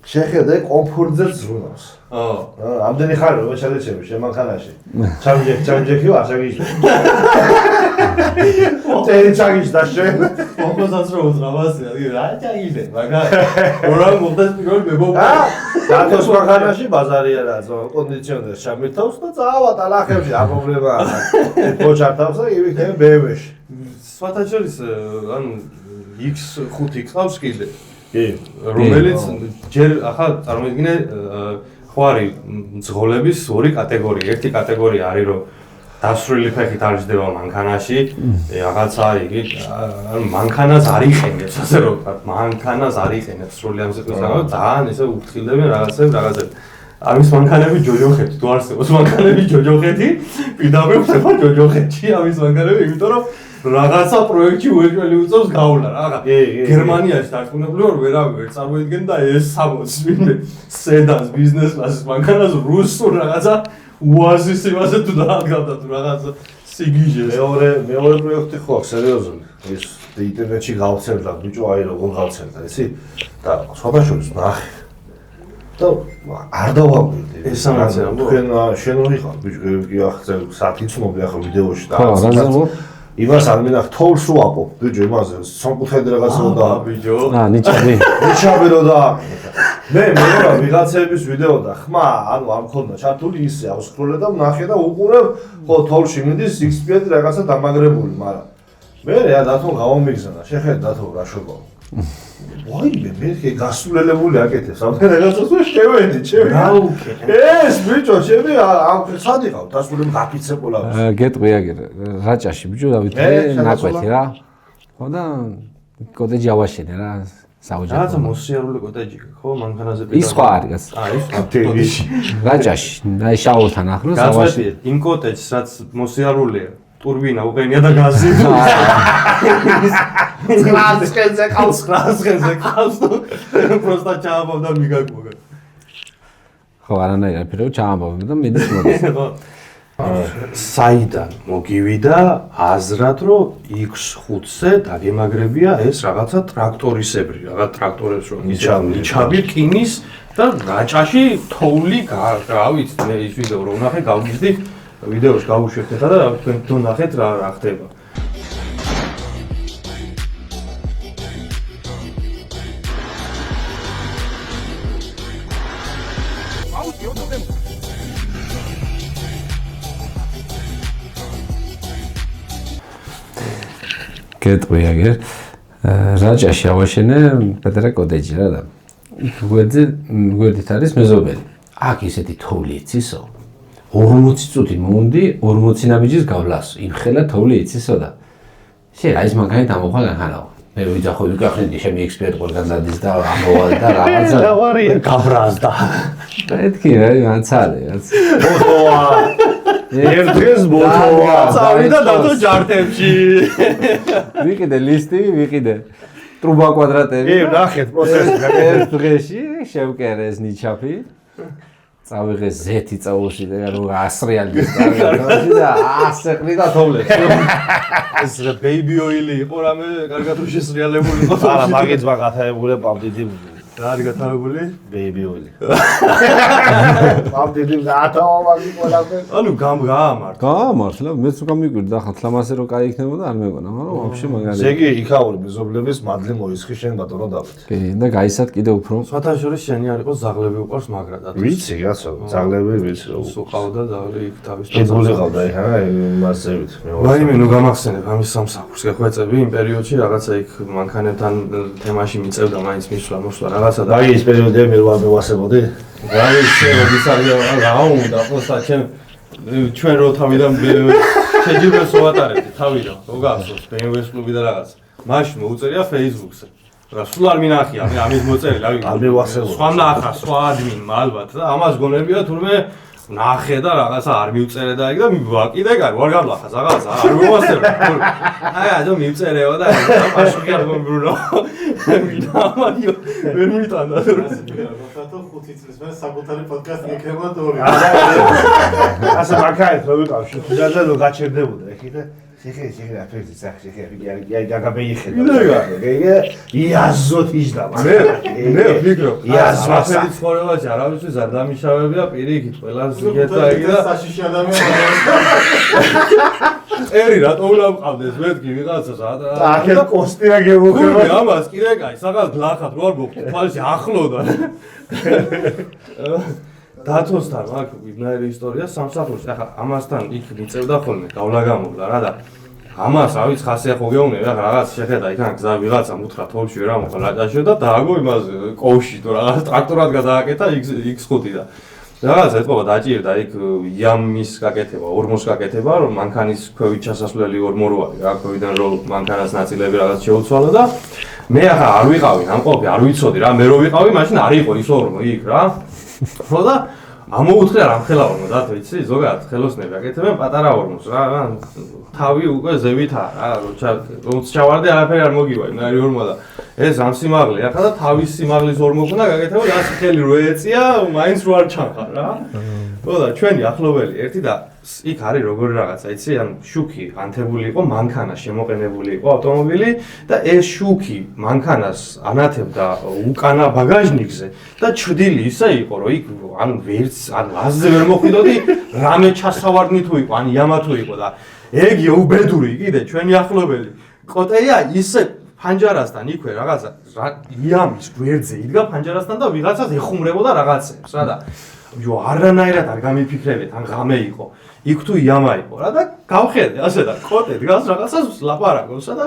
შეხედე კომფორტზე ზრუნავს. ამდენი ხარ რომ შეჩერები შემანქანაში. ჩამჯექი ვაშაგიში. ტერი ჩაგიშ და შენ კომპოზაც რო უძრავასია რა ჩაიგდე მაგარ რა მოხდეს პირველ მებობა დათოს მანქანაში ბაზარია რა კონდიციონერს ჩამირთავს და წავატა ლახებში არ პრობლემაა პოჩარტავს და ივიქნებ BMW-ში სვათაჩორის ანუ X5 ყავს კიდე კი რომელიც ჯერ ახლა წარმოიდგინე ხო არის მძღოლების ორი კატეგორია ერთი კატეგორია არის რომ დასრული ფეხით არ ჯდება მანქანაში, რაღაცა იგი მანქანას არ იყენებს, ასე რომ მანქანას არ იყენებს სრული ამ სიტყვასთან, ძალიან ესე უფრთხილდებიან რაღაცები. ამის მანქანები ჯოჯოხეთი, თუ არსებობს მანქანები ჯოჯოხეთი, პირდაპირ ხდება ჯოჯოხეთში ამის მანქანები, იმიტომ რომ რაღაცა პროექტში უერთმელი უწევს გავლა რა. გერმანიაში დარწმუნებული ვარ, ვერავინ ვერ წარმოიდგენდა ეს 60 სედანს ბიზნეს კლასის მანქანას რუსულ რაღაცა უაზის იმაზე თუ დაადგავდა თუ რაღაცა სიგიჟეს. მეორე პროექტი ხო სერიოზული. ის ინტერნეტში გავცერდა ბიჭო, აი როგორ გავცერდა, იცი? და სხვადასხვა ნახე. და არ დავაკვირდი. ეს ამაცია, თქვენ შენ ვიყავ ბიჭო, კი ახლა სათიცნობი ახლა ვიდეოში და იმას არ მინახ თოლს უაპო, ბიჭო, იმაზე სამკუთხედი რაღაცა უნდა ბიჭო. ნიჩაბი. ნიჩაბი რო და მე მეგონა ვიღაცების ვიდეო და ხმა, ანუ არ მქონდა ჩართული ისე ავსკროლე და ვნახე და უყურებ, ხო თოლში მიდის XP-ად რაღაცა დამაგრებული, მაგრამ მე რა დათომ გავამიგზავნა, შეხედე დათომ რა შობა. ვაიმე, მე გასულელებული აკეთებს, ამ რაღაცას შევედი, ეს ბიჭო, შევი ამ სად იყავ, დასული გაფიცებულა. გეტყვი აგერ, რაჭაში ბიჭო დავითე ნაკვეთი რა. ხო და კოტეჯი ავაშენე რა. რაღაცა მოსიარული კოტეჯი, ხო, მანქანაზე ის სხვა არის. ის აპტელიში. რაჭაში, აი შაურთან ახლოს ავაშენე. იმ კოტეჯს რაც მოსიარულია, ტურბინა უყენია და გაზი. Скрасკენზე ყავს. просто ჩააბავ და მიგაგუგა. ხო, არანაირად ფიქრობ ჩააბავ და მიდის მოდის. საიდან მოგივიდა აზრად რომ X5-ზე დაგემაგრებია ეს რაღაცა ტრაქტორისებრი, რაღაც ტრაქტორებს რომ ნიჩაბი რკინის და რაჭაში თოვლი რა ვიცი მე ის ვიდეო რომ ნახე გავგიზდი ვიდეოში გავუშვებთ და თქვენ თუ ნახეთ რა ხდება. გეტყვი აგერ რაჭაში ავაშენე პეტრე კოტეჯი რა და გვერდით არის მეზობელი. აქ ისეთი თოვლი იცისო 40 წუთი მომდი 40 ნაბიჯის გავლასო იმხელა თოვლი იცისო და შენ აი ეს მანქანით ამოხვა განხანაო მე ვიძახო ვიკახნედი შემი ექსპერტ ყველგან დადის და ამოვალ და რაღაცა გაბრაზდა მეთქი რა ანცალე რაც ბოთოა ერთგეს ბოთოა წავიდა დათო ჯარტებში ვიყიდე ლისტი ვიყიდე ტრუბა კვადრატები ნახეთ პროცესი ერთ დღეში შევკერე ეს ნიჩაფი წავიღე ზეთი წაუსი და რა 100 რეალის კარგად და 100 ყრი და თოვლებს ეს ბეიბი ოილი იყო რამე კარგად რო შესრიალებული იყო არა მაგეც მაგათაებული პამდიდი რა არის გათავებული ბეიბი ოილი პამდიდი გათავებული ყველაფერი ანუ გაამართლა მეც გამიკვირდა ახლა თლამასე რო კაი იქნებოდა არ მეგონა მაგრამ ვაფშე მაგარი ზეგი იქაური მეზობლების მადლი მოისხი შენ ბატონო დავით კი და გაისად კიდე უფრო სვათაშორის შენი არ იყო ზაღლები უყარს მაგრა და ვიცი კაცო ზაღლები ვიცი რომ სულ ყავდა ზაღლი იქ თავის კიბული ყავდა ეხა მასებით ვაიმე ნუ გამახსენებ ამის სამსახურს გეხვეწები იმ პერიოდში რაღაცა იქ მანქანებთან თემაში მიწევდა მაინც მისვლა მოსვლა რაღაცა და აი ეს პერიოდია მე ვასებოდი რა ვიცი როდის არის რა უნდა პოსტა ჩემ ჩვენ რო თავიდან შეჯიბრებს ვატარებდი თავიდან, რო გახსოვს BMW-ს კლუბი და რაღაც. მაშინ მოუწერია Facebook-ზე. რა სულ არ მინახია, მე ამის მოწერილი, სხვა ნახა, სხვა ადმინმა ალბათ და ამას გონებია თურმე ნახე და რაღაცა არ მივწერე და ეგ და ვაკიდე კარ, ვარ გაბლახას რაღაცა, არ მოვასწრებ. აი, აჯო მივწერეო და პაშუქი არ მომბრუნო. მინამაიო, ვერ მიტანდა თორე. ხათო 5 წლის მერე საკუთარი პოდკასტი იქნება თორე. ასე მაგაით რო ვიყავ შუქიძე რო გაჩერდებოდა ეხი და შეხე აფერზე სახე აი გაგაბეიხედა. იაზოთ იჟდა მაგრამ მე ვფიქრობ, იაზვასი ცხოვრებაში არავისთვის არ დამიშავებია პირიქით ყველა ზიგეთ და ეგ და საშიში ადამიანი. ერი რატო უნდა მყავდეს მეთქი ვიღაცას და აქეთ კოსტია გემოხება. ამას კიდე კაი, საღალ გლახად რო არ მოგხვდი, თვალში ახლოდა. დათოსთან მაგ ვინაირი ისტორია სამსახურში. ახლა ამასთან იქ მიწევდა ხოლმე, გავლა გამოვდა რა და ამას რა ვიცი ხასია ხო გეუბნები, ახლა რაღაც შეხედა იქან გზა ვიღაცა მუთხრა თოლში რა მოხდა ლაჭაშო და დააგო იმას კოუში თუ რაღაც ტრაქტორად გადააკეთა X5 და რაღაც ეთყობა დაჭირდა იქ იამის გაკეთება, ორმოს გაკეთება, რომ მანქანის ქვევით ჩასასვლელი ორმოროა რა, ქვევიდან რომ მანქანას ნაწილები რაღაც შეუცვალო და მე ახლა არ ვიყავი ამ ყოფი, არ ვიცოდი რა, მე რო ვიყავი, მაშინ არ იყო ის ორმო იქ რა. ხო და ამოუთხრი არ ამხელა ორმო და ვიცი, ზოგადად ხელოსნები აკეთებენ პატარა ორმოს რა, თავი უკვე ზევითაა რა, რომ ჩავარდე არაფერი არ მოგივა, იმარი ორმო და ეს ამ სიმაღლე ახლა და თავის სიმაღლის ორმო უნდა გაკეთება და ასე ხელი რო ეწია, მაინც რო არ ჩანხარ რა. ხო და ჩვენი ახლობელი ერთი და იქ არის როგორი რაღაცა, იცი, ან შუქი ანთებული იყო, მანქანა შემოყენებული იყო ავტომობილი და ეს შუქი მანქანას ანათებდა უკანა ბაგაჟნიკზე და ჩრდილი ისე იყო, რომ იქ ან ვერც, ან ლაზზე ვერ მოხვიდოდი, რამე ჩასავარდნი თუ იყო, ან იამა თუ იყო და ეგ უბედური კიდე ჩვენი ახლობელი. კოტეია ისე ფანჯარასთან იქვე რაღაცა იამის გვერდზე იდგა ფანჯარასთან და ვიღაცას ეხუმრებოდა რაღაცებს რა და იო არანაირად არ გამიფიქრებეთ ან ღამე იყო იქ თუ იამა იყო რა და გავხედე ასე და კოტე დგას რაღაცას ლაპარაკობს და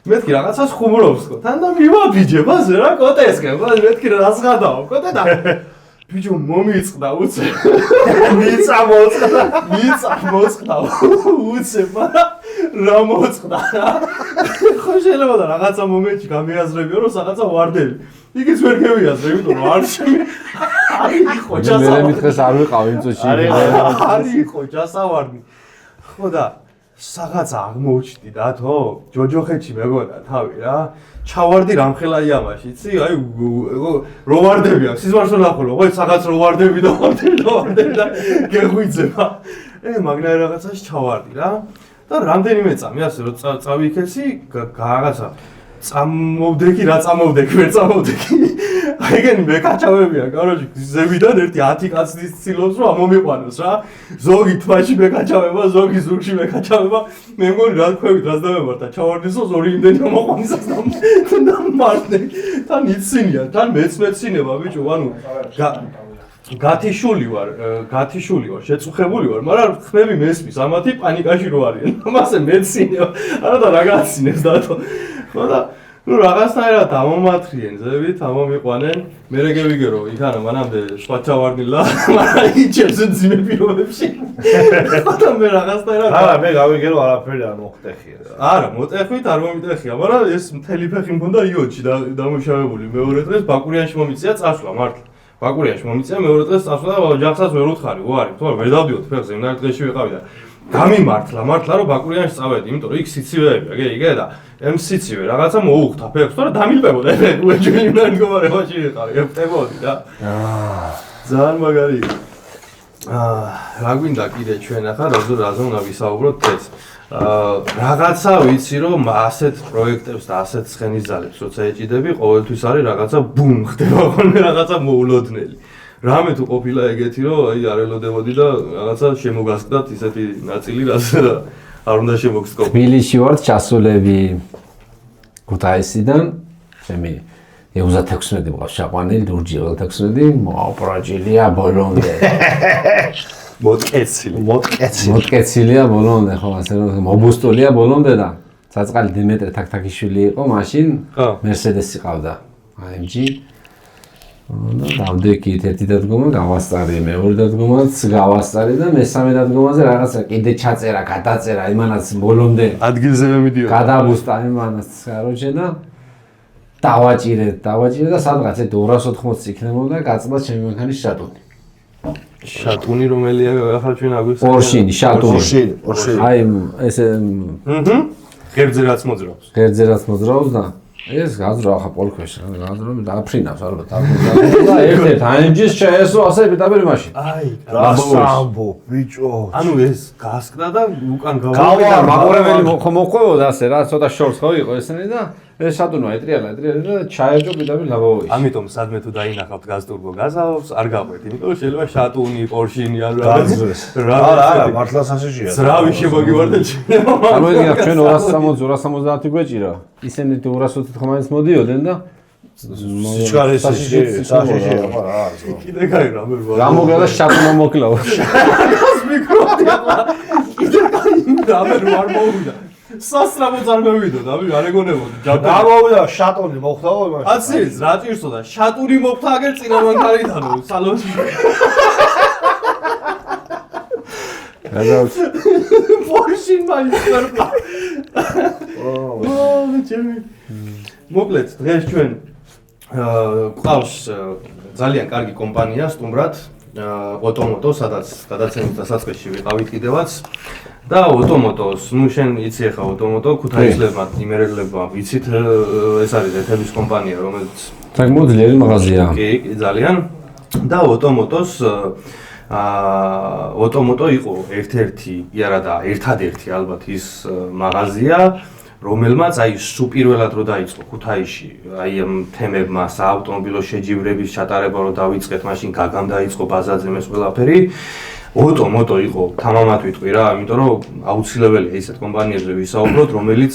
მეთქი რაღაცას ხუმრობს ხო თან და მივაბიჯებ ასე რა კოტესკენ ხო მეთქი რას გადაო კოტე და ბიჭო მომიწყდა უცე მიწა მოწყდა უცე მაგრამ რა მოწყდა რა ხო შეიძლება და რაღაცა მომენტში გამიაზრებიო რომ რაღაცა ვარდები იგიც ვერ გევიაზრე იმიტომ რომ არ იყო მე მითხეს არ ვიყავ იმ წუთში არ იყო ჯასავარდი ხო და რაღაცა აღმოჩნდი დათო ჯოჯოხეთში მეგონა თავი რა ჩავარდი რამხელა იამაში იცი აი რო ვარდები აქვს სიზმარს რომ ნახულო ხო რაღაც რო ვარდები და გეღვიძება მაგნაირ რაღაცაში ჩავარდი რა და რამდენიმე წამი ასე რომ წავიქეცი რაღაცა წამოვდექი რა წამოვდექი ვერ წამოვდექი აი ეგენი მეკაჩავებია კაროჩი ზევიდან ერთი 10 კაცის ცილობს რომ ამომიყვანოს რა ზოგი თვაში მეკაჩავება ზოგი ზურგში მეკაჩავება მე მგონი რა ქვევით რაც დავემართა ჩავარდისო ზორი იმდენი მოყვანისას და მარტე თან იცინია თან მეცნეცინება ბიჭო ანუ გათიშული ვარ შეწუხებული ვარ მაგრამ ხმები მესმის ამათი პანიკაში რო არიან ამასე მეცინია არა და რა გაცინებს დათო ხო და ნუ რაღაცნაირად ამომათრიენ ზევით ამომიყვანენ მე რეგევიგე რომ იქანა მანამდე სხვა ჩავარდნილა მაგრამ იჩებს ძიმე პირობებში ხო და მე რაღაცნაირად არა მე გავიგე რომ არაფერი არ მოხტეხია არა მოტეხვით არ მომიტეხია მაგრამ ეს მთელი ფეხი მქონდა იოჩი დამუშავებული მეორე დღეს ბაკურიანში მომიწია წასვლა მართლა ბაკურიანში მომიწია მეორე დღეს წასვლა და ჯახსაც ვერ უთხარი უარი თქო ვერ დავდიოთ ფეხზე იმ დღეში ვიყავი და გამიმართლა მართლა რომ ბაკურიანში წავედი იმიტომ რომ იქ სიცივეებია გიგე და ამ სიცივე რაღაცა მოუხდა ფეხს თორე დამილბებოდა უეჯვილი მეგობარებაში ვიყავი ევტებოდი და ძალიან მაგარი რა გვინდა კიდე ჩვენ ახლა რაზე უნდა ვისაუბროთ ეს რაღაცა ვიცი რომ ასეთ პროექტებს და ასეთ ცხენის ძალებს როცა ეჭიდები ყოველთვის არის რაღაცა ბუმ ხდება ხოლმე რაღაცა მოულოდნელი რამე თუ ყოფილა ეგეთი რომ აი არ ელოდებოდი და რაღაცა შემოგასკდათ ისეთი ნაწილი რაც არ უნდა შემოგსკო თბილისში ვარ ჩასულები ქუთაისიდან ჩემი 76 მყავს ჩაყვანილი ლურჯი 16 მოაპრაჯილია ბოლომდე მოტკეცილია ბოლომდე ხო ასე რომ მობუსტულია ბოლომდე და საწყალი დიმეტრე თაქთაქიშვილი იყო მაშინ მერსედესი ყავდა AMG და დავდექით ერთი დადგომა გავასწარი, მეორე დადგომაც გავასწარი და მესამე დადგომაზე რაღაცა კიდე ჩაწერა, გადაწერა, იმანაც ბოლომდე ადგილზე მემიდიოდა. გადაბუსტა იმანაც, короче და დავაჭირე და სადღაც 280 იქნებოდა გაწდა ჩემი მანქანის შატუნი. შატუნი რომელია ახლა ჩვენ აგვიხსენეთ. პორშინი, შატუნი. აი ესე ღერძზე რაც მოძრაობს. ღერძზე რაც მოძრაობს და ეს გაძრო ახლა პოლქვეშ რა გაძრო დააფრინავს ალბათ და ერთ-ერთ AMG-ს შეესო ასე პიტაბერი მაშინ. აი, რასამბო, ბიჭო. ანუ ეს გასკდა და უკან გავარ მაყურებელი მოყვებოდა ასე რა ცოტა შორს ხო იყო ესენი და ეს შატუნო ეტრიალა და ჩაეჯო პიტაბერი ლაბაოიში. ამიტომ სადმე თუ დაინახავთ გაზ ტურბო გაზავს, არ გავყვეთ, იმიტომ რომ შეიძლება შატუნი, პორშინი არ გაძრეს. არა, მართლაც ასეშია. ზრავი შემოგივარდა ჩვენ. წარმოიდგინე ჩვენ 260 გვეჭირა. ისინი 220 ხომაინს მოდიოდნენ და სიჩქარეში საშიში არა არის. კიდე კაი რამე ვარ. გამოგელა შატუნო მოკლაო. მიკროფონი ახლა კიდე კაი რამე ვარ მოვიდა. სასწრაფოდ არ მევიდო და მე არ ეგონებოდი. გამოვიდა შატონი მოხდაო იმაში. აცის რა ტირსო და შატური მოხდა აგერ წინა მანქანიდანო სალონში. გადავს პორშინ მაინტერპა. ჩემი. მოკლედ დღეს ჩვენ ყავს ძალიან კარგი კომპანია სტუმრად ოტომოტო, სადაც გადაცემის დასაწყისში ვიყავით კიდევაც და ოტომოტოს, ნუ შენ იცი ახლა ოტომოტო, ქუთაისლებმა, იმერელებმა ვიცით, ეს არის ეთების კომპანია, რომელიც საკმაოდ ძლიერი მაღაზია. კი, ძალიან და ოტომოტოს ოტომოტო იყო ერთ-ერთი, კი არა და ერთადერთი ალბათ ის მაღაზია, რომელმაც აი სუპირველად რო დაიწყო ქუთაისში, აი ამ თემებმა, საავტომობილო შეჯიბრების ჩატარება რო დავიწყეთ, მაშინ გაგამ დაიწყო ბაზარზე ეს ყველაფერი. ოტომოტო იყო თამამად ვიტყვი რა, იმიტომ რომ აუცილებელია ისეთ კომპანიებზე ვისაუბროთ, რომელიც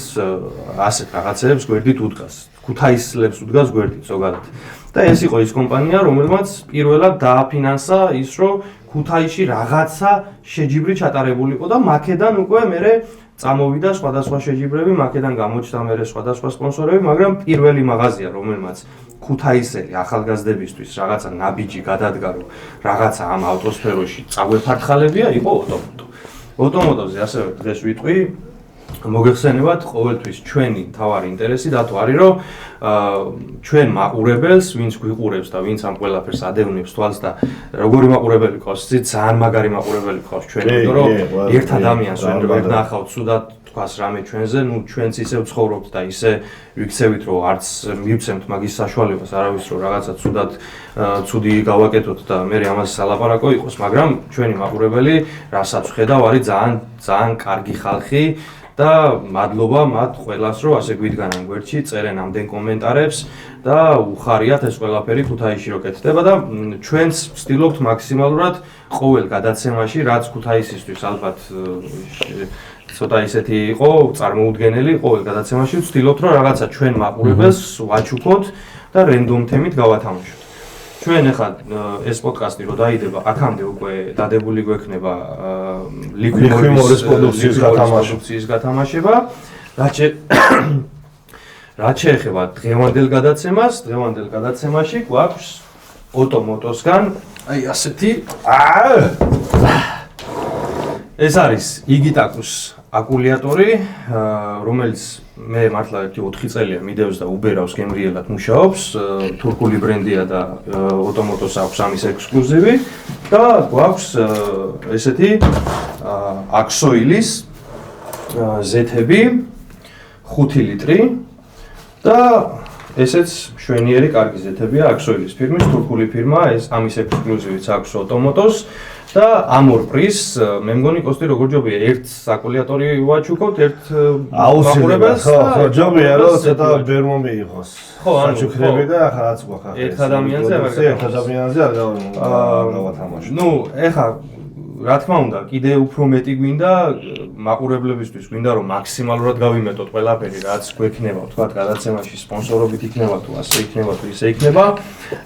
ასეთ რაღაცებს გვერდით უდგას. ქუთაისლებს უდგას გვერდით ზოგადად. და ეს იყო ის კომპანია, რომელმაც პირველად დააფინანსა ის, რომ ქუთაისში რაღაცა შეჯიბრი ჩატარებულიყო და მაქედან უკვე მერე წამოვიდა სხვადასხვა შეჯიბრები, მაქედან გამოჩნდა მერე სხვადასხვა სპონსორები, მაგრამ პირველი მაღაზია, რომელმაც ქუთაისელი ახალგაზრდებისთვის რაღაცა ნაბიჯი გადადგა, რომ რაღაცა ამ ავტოსფეროში წაგვეფართხალებია, იყო ოტომოტო. ოტომოტოზე ასევე დღეს ვიტყვი, მოგეხსენებათ ყოველთვის ჩვენი თავარი ინტერესი დათო არის, რომ ჩვენ მაყურებელს, ვინც გვიყურებს და ვინც ამ ყველაფერს ადევნებს თვალს და როგორი მაყურებელი ყავს, ძალიან მაგარი მაყურებელი ყავს ჩვენ, იმიტომ რომ ერთ ადამიანს ვერ ნახავთ სუდად თქვას რამე ჩვენზე, ნუ ჩვენც ისევ ცხოვრობთ და ისე ვიქცევით, რომ არც მივცემთ მაგის საშუალებას არავის, რომ რაღაცა ცუდი გავაკეთოთ და მე ამაზე სალაპარაკო იყოს, მაგრამ ჩვენი მაყურებელი, რასაც ვხედავ, არის ძალიან კარგი ხალხი. და მადლობა მათ ყველას, რომ ასე გვიდგანან გვერდში, წერენ ამდენ კომენტარებს და უხარიათ ეს ყველაფერი ქუთაისში რო კეთდება და ჩვენც ვცდილობთ მაქსიმალურად ყოველ გადაცემაში, რაც ქუთაისისთვის ალბათ ცოტა ისეთი იყო წარმოუდგენელი, ყოველ გადაცემაში ვცდილობთ, რომ რაღაცა ჩვენ მაყურებელს ვაჩუქოთ და რენდომ თემით გავათამაშოთ. ჩვენ ახლა ეს პოდკასტი რო დაიდება, აქამდე უკვე დადებული გვექნება ლიკვიმორის პროდუქციის გათამაშება. რაც შეეხება დღევანდელ გადაცემაში გვაქვს ოტომოტოსგან აი ასეთი ეს არის იგიტაკუს აკუმულატორი, რომელიც მე მართლა 4 წელია მიდევს და უბერავს გემრიელად მუშაობს, თურქული ბრენდია და ოტომოტოს აქვს ამის ექსკლუზივი და გვაქვს ესეთი აქსოილის ზეთები 5 ლიტრი და ესეც მშვენიერი კარგი ზეთებია აქსოილის ფირმის, თურქული ფირმა, ეს ამის ექსკლუზივიც აქვს ოტომოტოს და ამორპრის მე მგონი კოსტი როგორ ჯობია ერთ აკუმულატორი ვაჩუქოთ ერთ აუცილებელს ხო ჯობია რომ ცოტა ვერ მომიიღოს საჩუქრები და ახლა რაც გვაქვს ერთ ადამიანზე არ გავათამაშო. ნუ ნუ ეხა რა თქმა უნდა, კიდე უფრო მეტი გვინდა მაყურებლებისთვის, გვინდა რომ მაქსიმალურად გავიმეტოთ ყველაფერი, რაც გვექნება, თქვა, გადაცემაში სპონსორობით იქნება თუ ასე იქნება თუ ისე იქნება,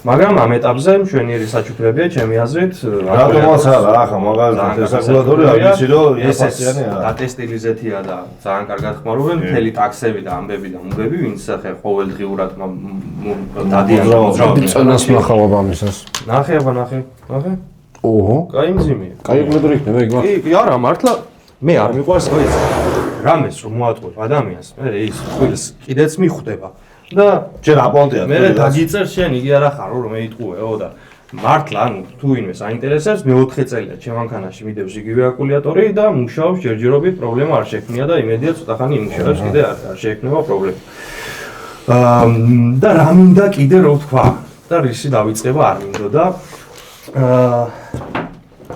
მაგრამ ამ ეტაპზე მშვენიერი საჩუქრებია, ჩემი აზრით, რატომაც არა, ახლა მაგალითად ეს კალკულატორი არ ვიცი რომ იაფასიანი არა. დატესტილიზეთია და ძალიან კარგად ხმარობენ მთელი ტაქსები და ამბები და მუბები, ვინც ახლა ყოველდღიურად დადიან მოძრაობენ. წონას ნახავ ამისას. ნახე. ოჰო. კაი მძიმეა. კალკულატორი იქნება იქ მაგ. კი, არა, მართლა მე არ მიყვარს ეს. რამეს რომ მოატყუებ ადამიანს, მე ის ხვილს კიდეც მიხვდება და ჯერ აპონტია. მე დაგიწერ შენ იგი არა ხარო რომ მეიტყუეო და მართლა ანუ თუ ვინმე საინტერესებს მე 4 წელია ჩემ მანქანაში მიდევს იგივე აკუმულატორი და მუშაობს ჯერჯერობით პრობლემა არ შექმნია და იმედია ცოტა ხანი იმუშავებს კიდე არ შეექმნება პრობლემა. და რა მინდა კიდე რო ვთქვა და რისი დავიწყება არ მინდოდა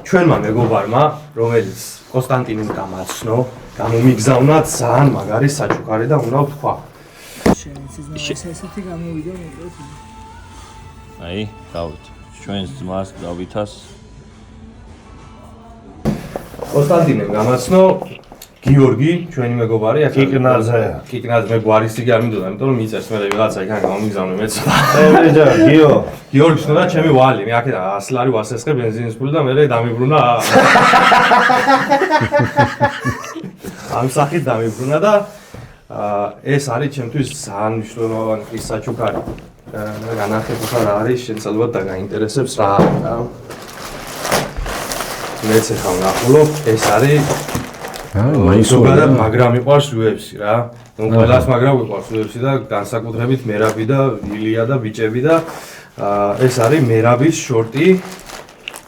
ჩვენმა მეგობარმა რომელიც კონსტანტინემ გამაცნო გამომიგზავნა ძალიან მაგარი საჩუქარი და უნდა ვთქვა ესეთი გამოვიდა მოკლედ აი დავით ჩვენს ძმას დავითას კონსტანტინემ გამაცნო გიორგი ჩვენი მეგობარი ახლა კიკნაძე მე გვარისი არ მინდოდა იმიტომ რომ მიწერს მე რაღაცა იქან გამომიგზავნე მეც გიორგის ნოდა ჩემი ვალი მე აქედან 100 ლარი ვასესხე ბენზინის ფული და მე დამიბრუნა ამ სახით დამიბრუნა და ეს არის ჩემთვის ძალიან მნიშვნელოვანი ის საჩუქარი განახეთ ხარ რა არის შენ ალბათ დაგაინტერესებს რა მეც ახლა ვნახულობ ეს არის ზოგადად მაგრამ მიყვარს UFC რა ნუ ყველას მაგრამ მიყვარს UFC და განსაკუთრებით მერაბი და ილია და ბიჭები და ეს არის მერაბის შორტი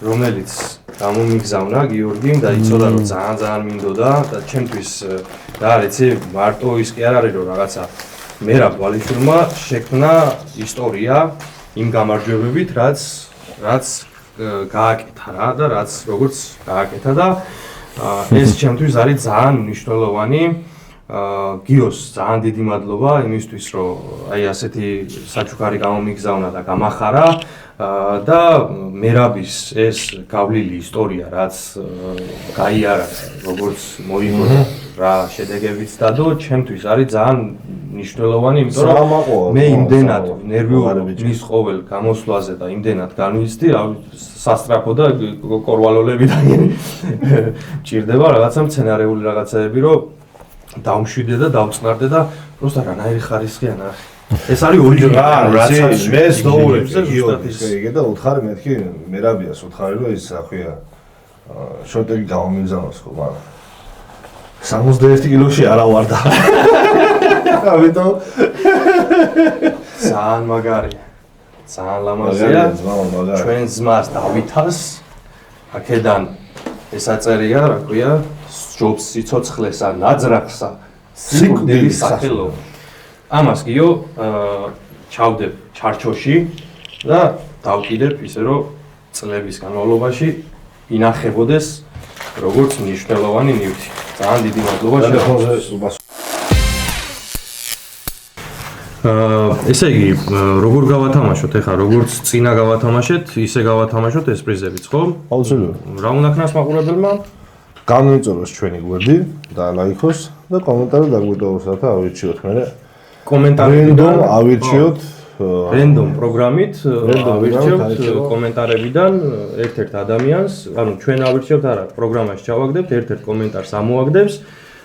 რომელიც გამომიგზავნა გიორგიმ და იცოდა რომ ძალიან მინდოდა და ჩემთვის რა არის იცი მარტო ის კი არ არის რომ რაღაცა მერაბ ვალიშვილმა შექმნა ისტორია იმ გამარჯვებებით რაც გააკეთა რა და რაც როგორც გააკეთა და ეს ჩემთვის არის ძალიან მნიშვნელოვანი გიოს ძალიან დიდი მადლობა იმისთვის რომ აი ასეთი საჩუქარი გამომიგზავნა და გამახარა და მერაბის ეს გავლილი ისტორია რაც გაიარა როგორც მოიგო რა შედეგებიც დადო ჩემთვის არის ძალიან მნიშვნელოვანი იმიტომ რომ მე იმდენად ნერვიულობ მის ყოველ გამოსვლაზე და იმდენად განვიცდი რა სასტრაფო და კორვალოლებიდან ჭირდება რაღაცა მცენარეული რაღაცეები რომ დავმშვიდე და დავწყნარდე და პროსტა რანაირი ხარისხია ნახე ეს არის ორიგინალი რაც მე სტოურებს იგე და უთხარი მეთქი მერაბიას უთხარი რომ ის ახვია შორტები გამომიგზავნოს ხო მაგრამ 61 კილოში არა ვარ და ამიტომ ძალიან მაგარია ძალიან ლამაზია ჩვენ ძმას დავითას აქედან ეს აწერია რა ქვია სჯობს სიცოცხლესა ნაძრახსა სიკვდილის სახელო ამას გიო ჩავდებ ჩარჩოში და დავკიდებ ისე რომ წლების განმავლობაში ინახებოდეს როგორც მნიშვნელოვანი ნივთი ძალიან დიდი მადლობა შეგხვდებით ესე იგი როგორ გავათამაშოთ ეხლა როგორც წინა გავათამაშეთ ისე გავათამაშოთ ეს პრიზებიც ხო? აუცილებლად რა უნდა ქნას მაყურებელმა? გამოიწოროს ჩვენი გვერდი და ლაიქოს და კომენტარი დაგვიტოვოს რათა ავირჩიოთ მე კომენტარებიდან ავირჩიოთ რენდომ პროგრამით ავირჩიოთ კომენტარებიდან ერთ-ერთ ადამიანს ანუ ჩვენ ავირჩიოთ არა პროგრამაში ჩავაგდებთ ერთ-ერთ კომენტარს ამოაგდებს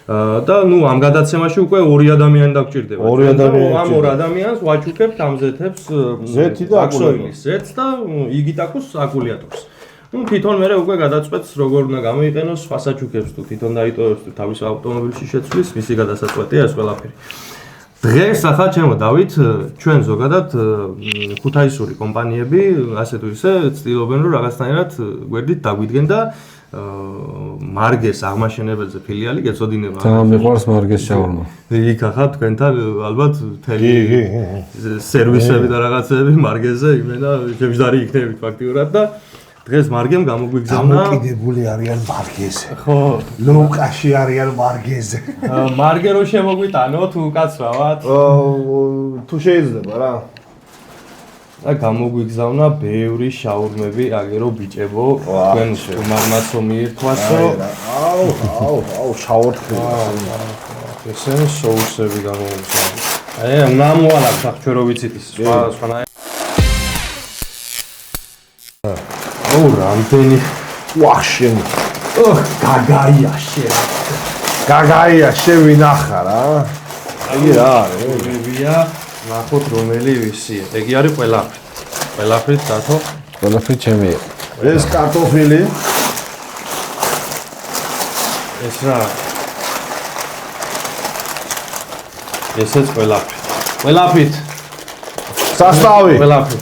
და ნუ ამ გადაცემაში უკვე ორი ადამიანი დაგჭირდება. ორი ადამიანი. ამ ორ ადამიანს ვაჩუქებთ ამზეთებს ზეთი და აკულატორის ზეთს და იგი ტაკუს აკუმულატორს. ნუ თვითონ მე უკვე გადაწყვეტს როგორ უნდა გამოიყენოს სხვა საჩუქებს თუ თვითონ დაიტოვებს თუ თავის ავტომობილში შეცვლის მისი გადასაწყვეტია ეს ყველაფერი. დღეს ახლა ჩემო დავით ჩვენ ზოგადად ქუთაისური კომპანიები ასე თუ ისე ცდილობენ რომ რაღაცნაირად გვერდით დაგვიდგენ და მარგეს აღმაშენებელზე ფილიალი გეწოდინება. ძალიან მიყვარს მარგეს შაურმა. იქ ახლა თქვენთან ალბათ მთელი სერვისები და რაღაცეები მარგეზე იმენა შემჯდარი იქნებით ფაქტიურად და დღეს მარგემ გამოგვიგზავნა. დამოკიდებული არიან მარგეზე. ხო, ლუკაში არიან მარგეზე. მარგე რო შემოგვიტანო თუ კაცრავად? თუ შეიძლება რა. და გამოგვიგზავნა ბევრი შაურმები, აგერო ბიჭებო, თქვენ უმარმაცო მიირთვასო. აუ, შაურთქი. ესე соуსები გამოგვიგზავნა. უნდა მოვალავთ ახ ჩვენ რო ვიცით ის სხვანაირ. რამდენი ვახშენ. გაგაია შენ. შენ ვინახა რა. იგი რა არის? მებია, ნახოთ რომელი ვისია. ეგ არის ყველაფერი. ყველაფერი დათო. ყველაფერი ჩემია. ეს კარტოფილი. ეს რა? ესეც ყველაფერი. ყველაფრით. სასტავი. ყველაფერი.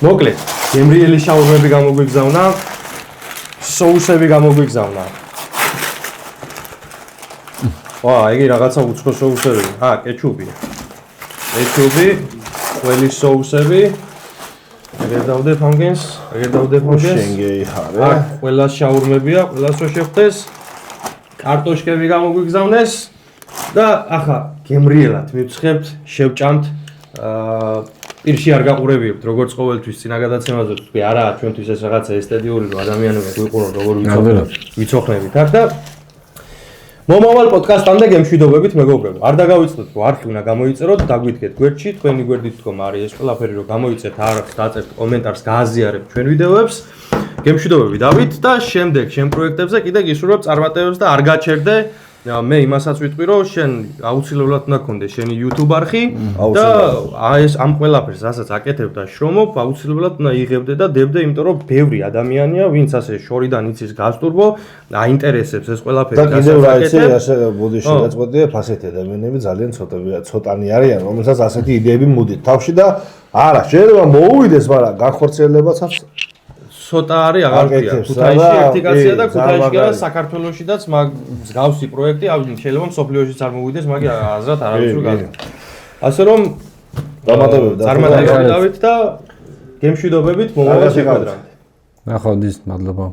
მოკლედ, გემრიელი შაურმები გამოგვიგზავნა. соуსები გამოგვიგზავნა. იგი რაღაცა უცხო соуსები. კეჩუპია. კეჩუპი, ყველის соуსები. ეგერ დავდებ ამგენს, შენ გეიხარე. ყველა შაურმებია, ყველას რო შევხდეს. კარტოშკები გამოგვიგზავნეს და ახლა გემრიელად მივცხებთ, შევჭამთ. პირში არ გაყურებიებთ, როგორც ყოველთვის წინა გადაცემაზე თქვი, არაა ჩვენთვის ეს რაღაცა ესთეტიური, რომ ადამიანები გვიყურონ, როგორ ვიცოხნებით აქ და მომავალ პოდკასტამდე გემშვიდობებით მეგობრებო. არ დაგავიწყდეთ, რომ არხი უნდა გამოიწეროთ, დაგვიდგეთ გვერდში, თქვენი გვერდით თქო, არის ეს ყველაფერი რომ გამოიწერთ, არხს დაწერთ, კომენტარს გააზიარებთ ჩვენ ვიდეოებს. გემშვიდობები დავით და შემდეგ შენ პროექტებზე კიდე გისურვებ წარმატებებს და არ გაჩერდე. მე იმასაც ვიტყვი, რომ შენ აუცილებლად უნდა გქონდეს შენი YouTube არხი და ეს ამ ყველაფერს, რასაც აკეთებ და შრომობ, აუცილებლად უნდა იღებდე და დებდე, იმიტომ რომ ბევრი ადამიანია, ვინც ასე შორიდან იცის გასტურბო, აინტერესებს ეს ყველაფერი და კიდევ რა იცი, ასე ბუდი შეგაწყვეტია, ასეთი ადამიანები ძალიან ცოტანი არიან, რომელსაც ასეთი იდეები მოდით თავში და არა, შეიძლება მოუვიდეს, მაგრამ განხორციელებაცაც ცოტა არის აღარ ვთქვია. ქუთაისში ერთი კაცია და ქუთაისში და საქართველოშიდაც მსგავსი პროექტი, შეიძლება მსოფლიოშიც არ მოვიდეს, მაგრამ აზრად არავის რო გაიგო. ასე რომ წარმატებები დავით და გემშვიდობებით მომავალ შეხვედრამდე. ნახვამდის, მადლობა.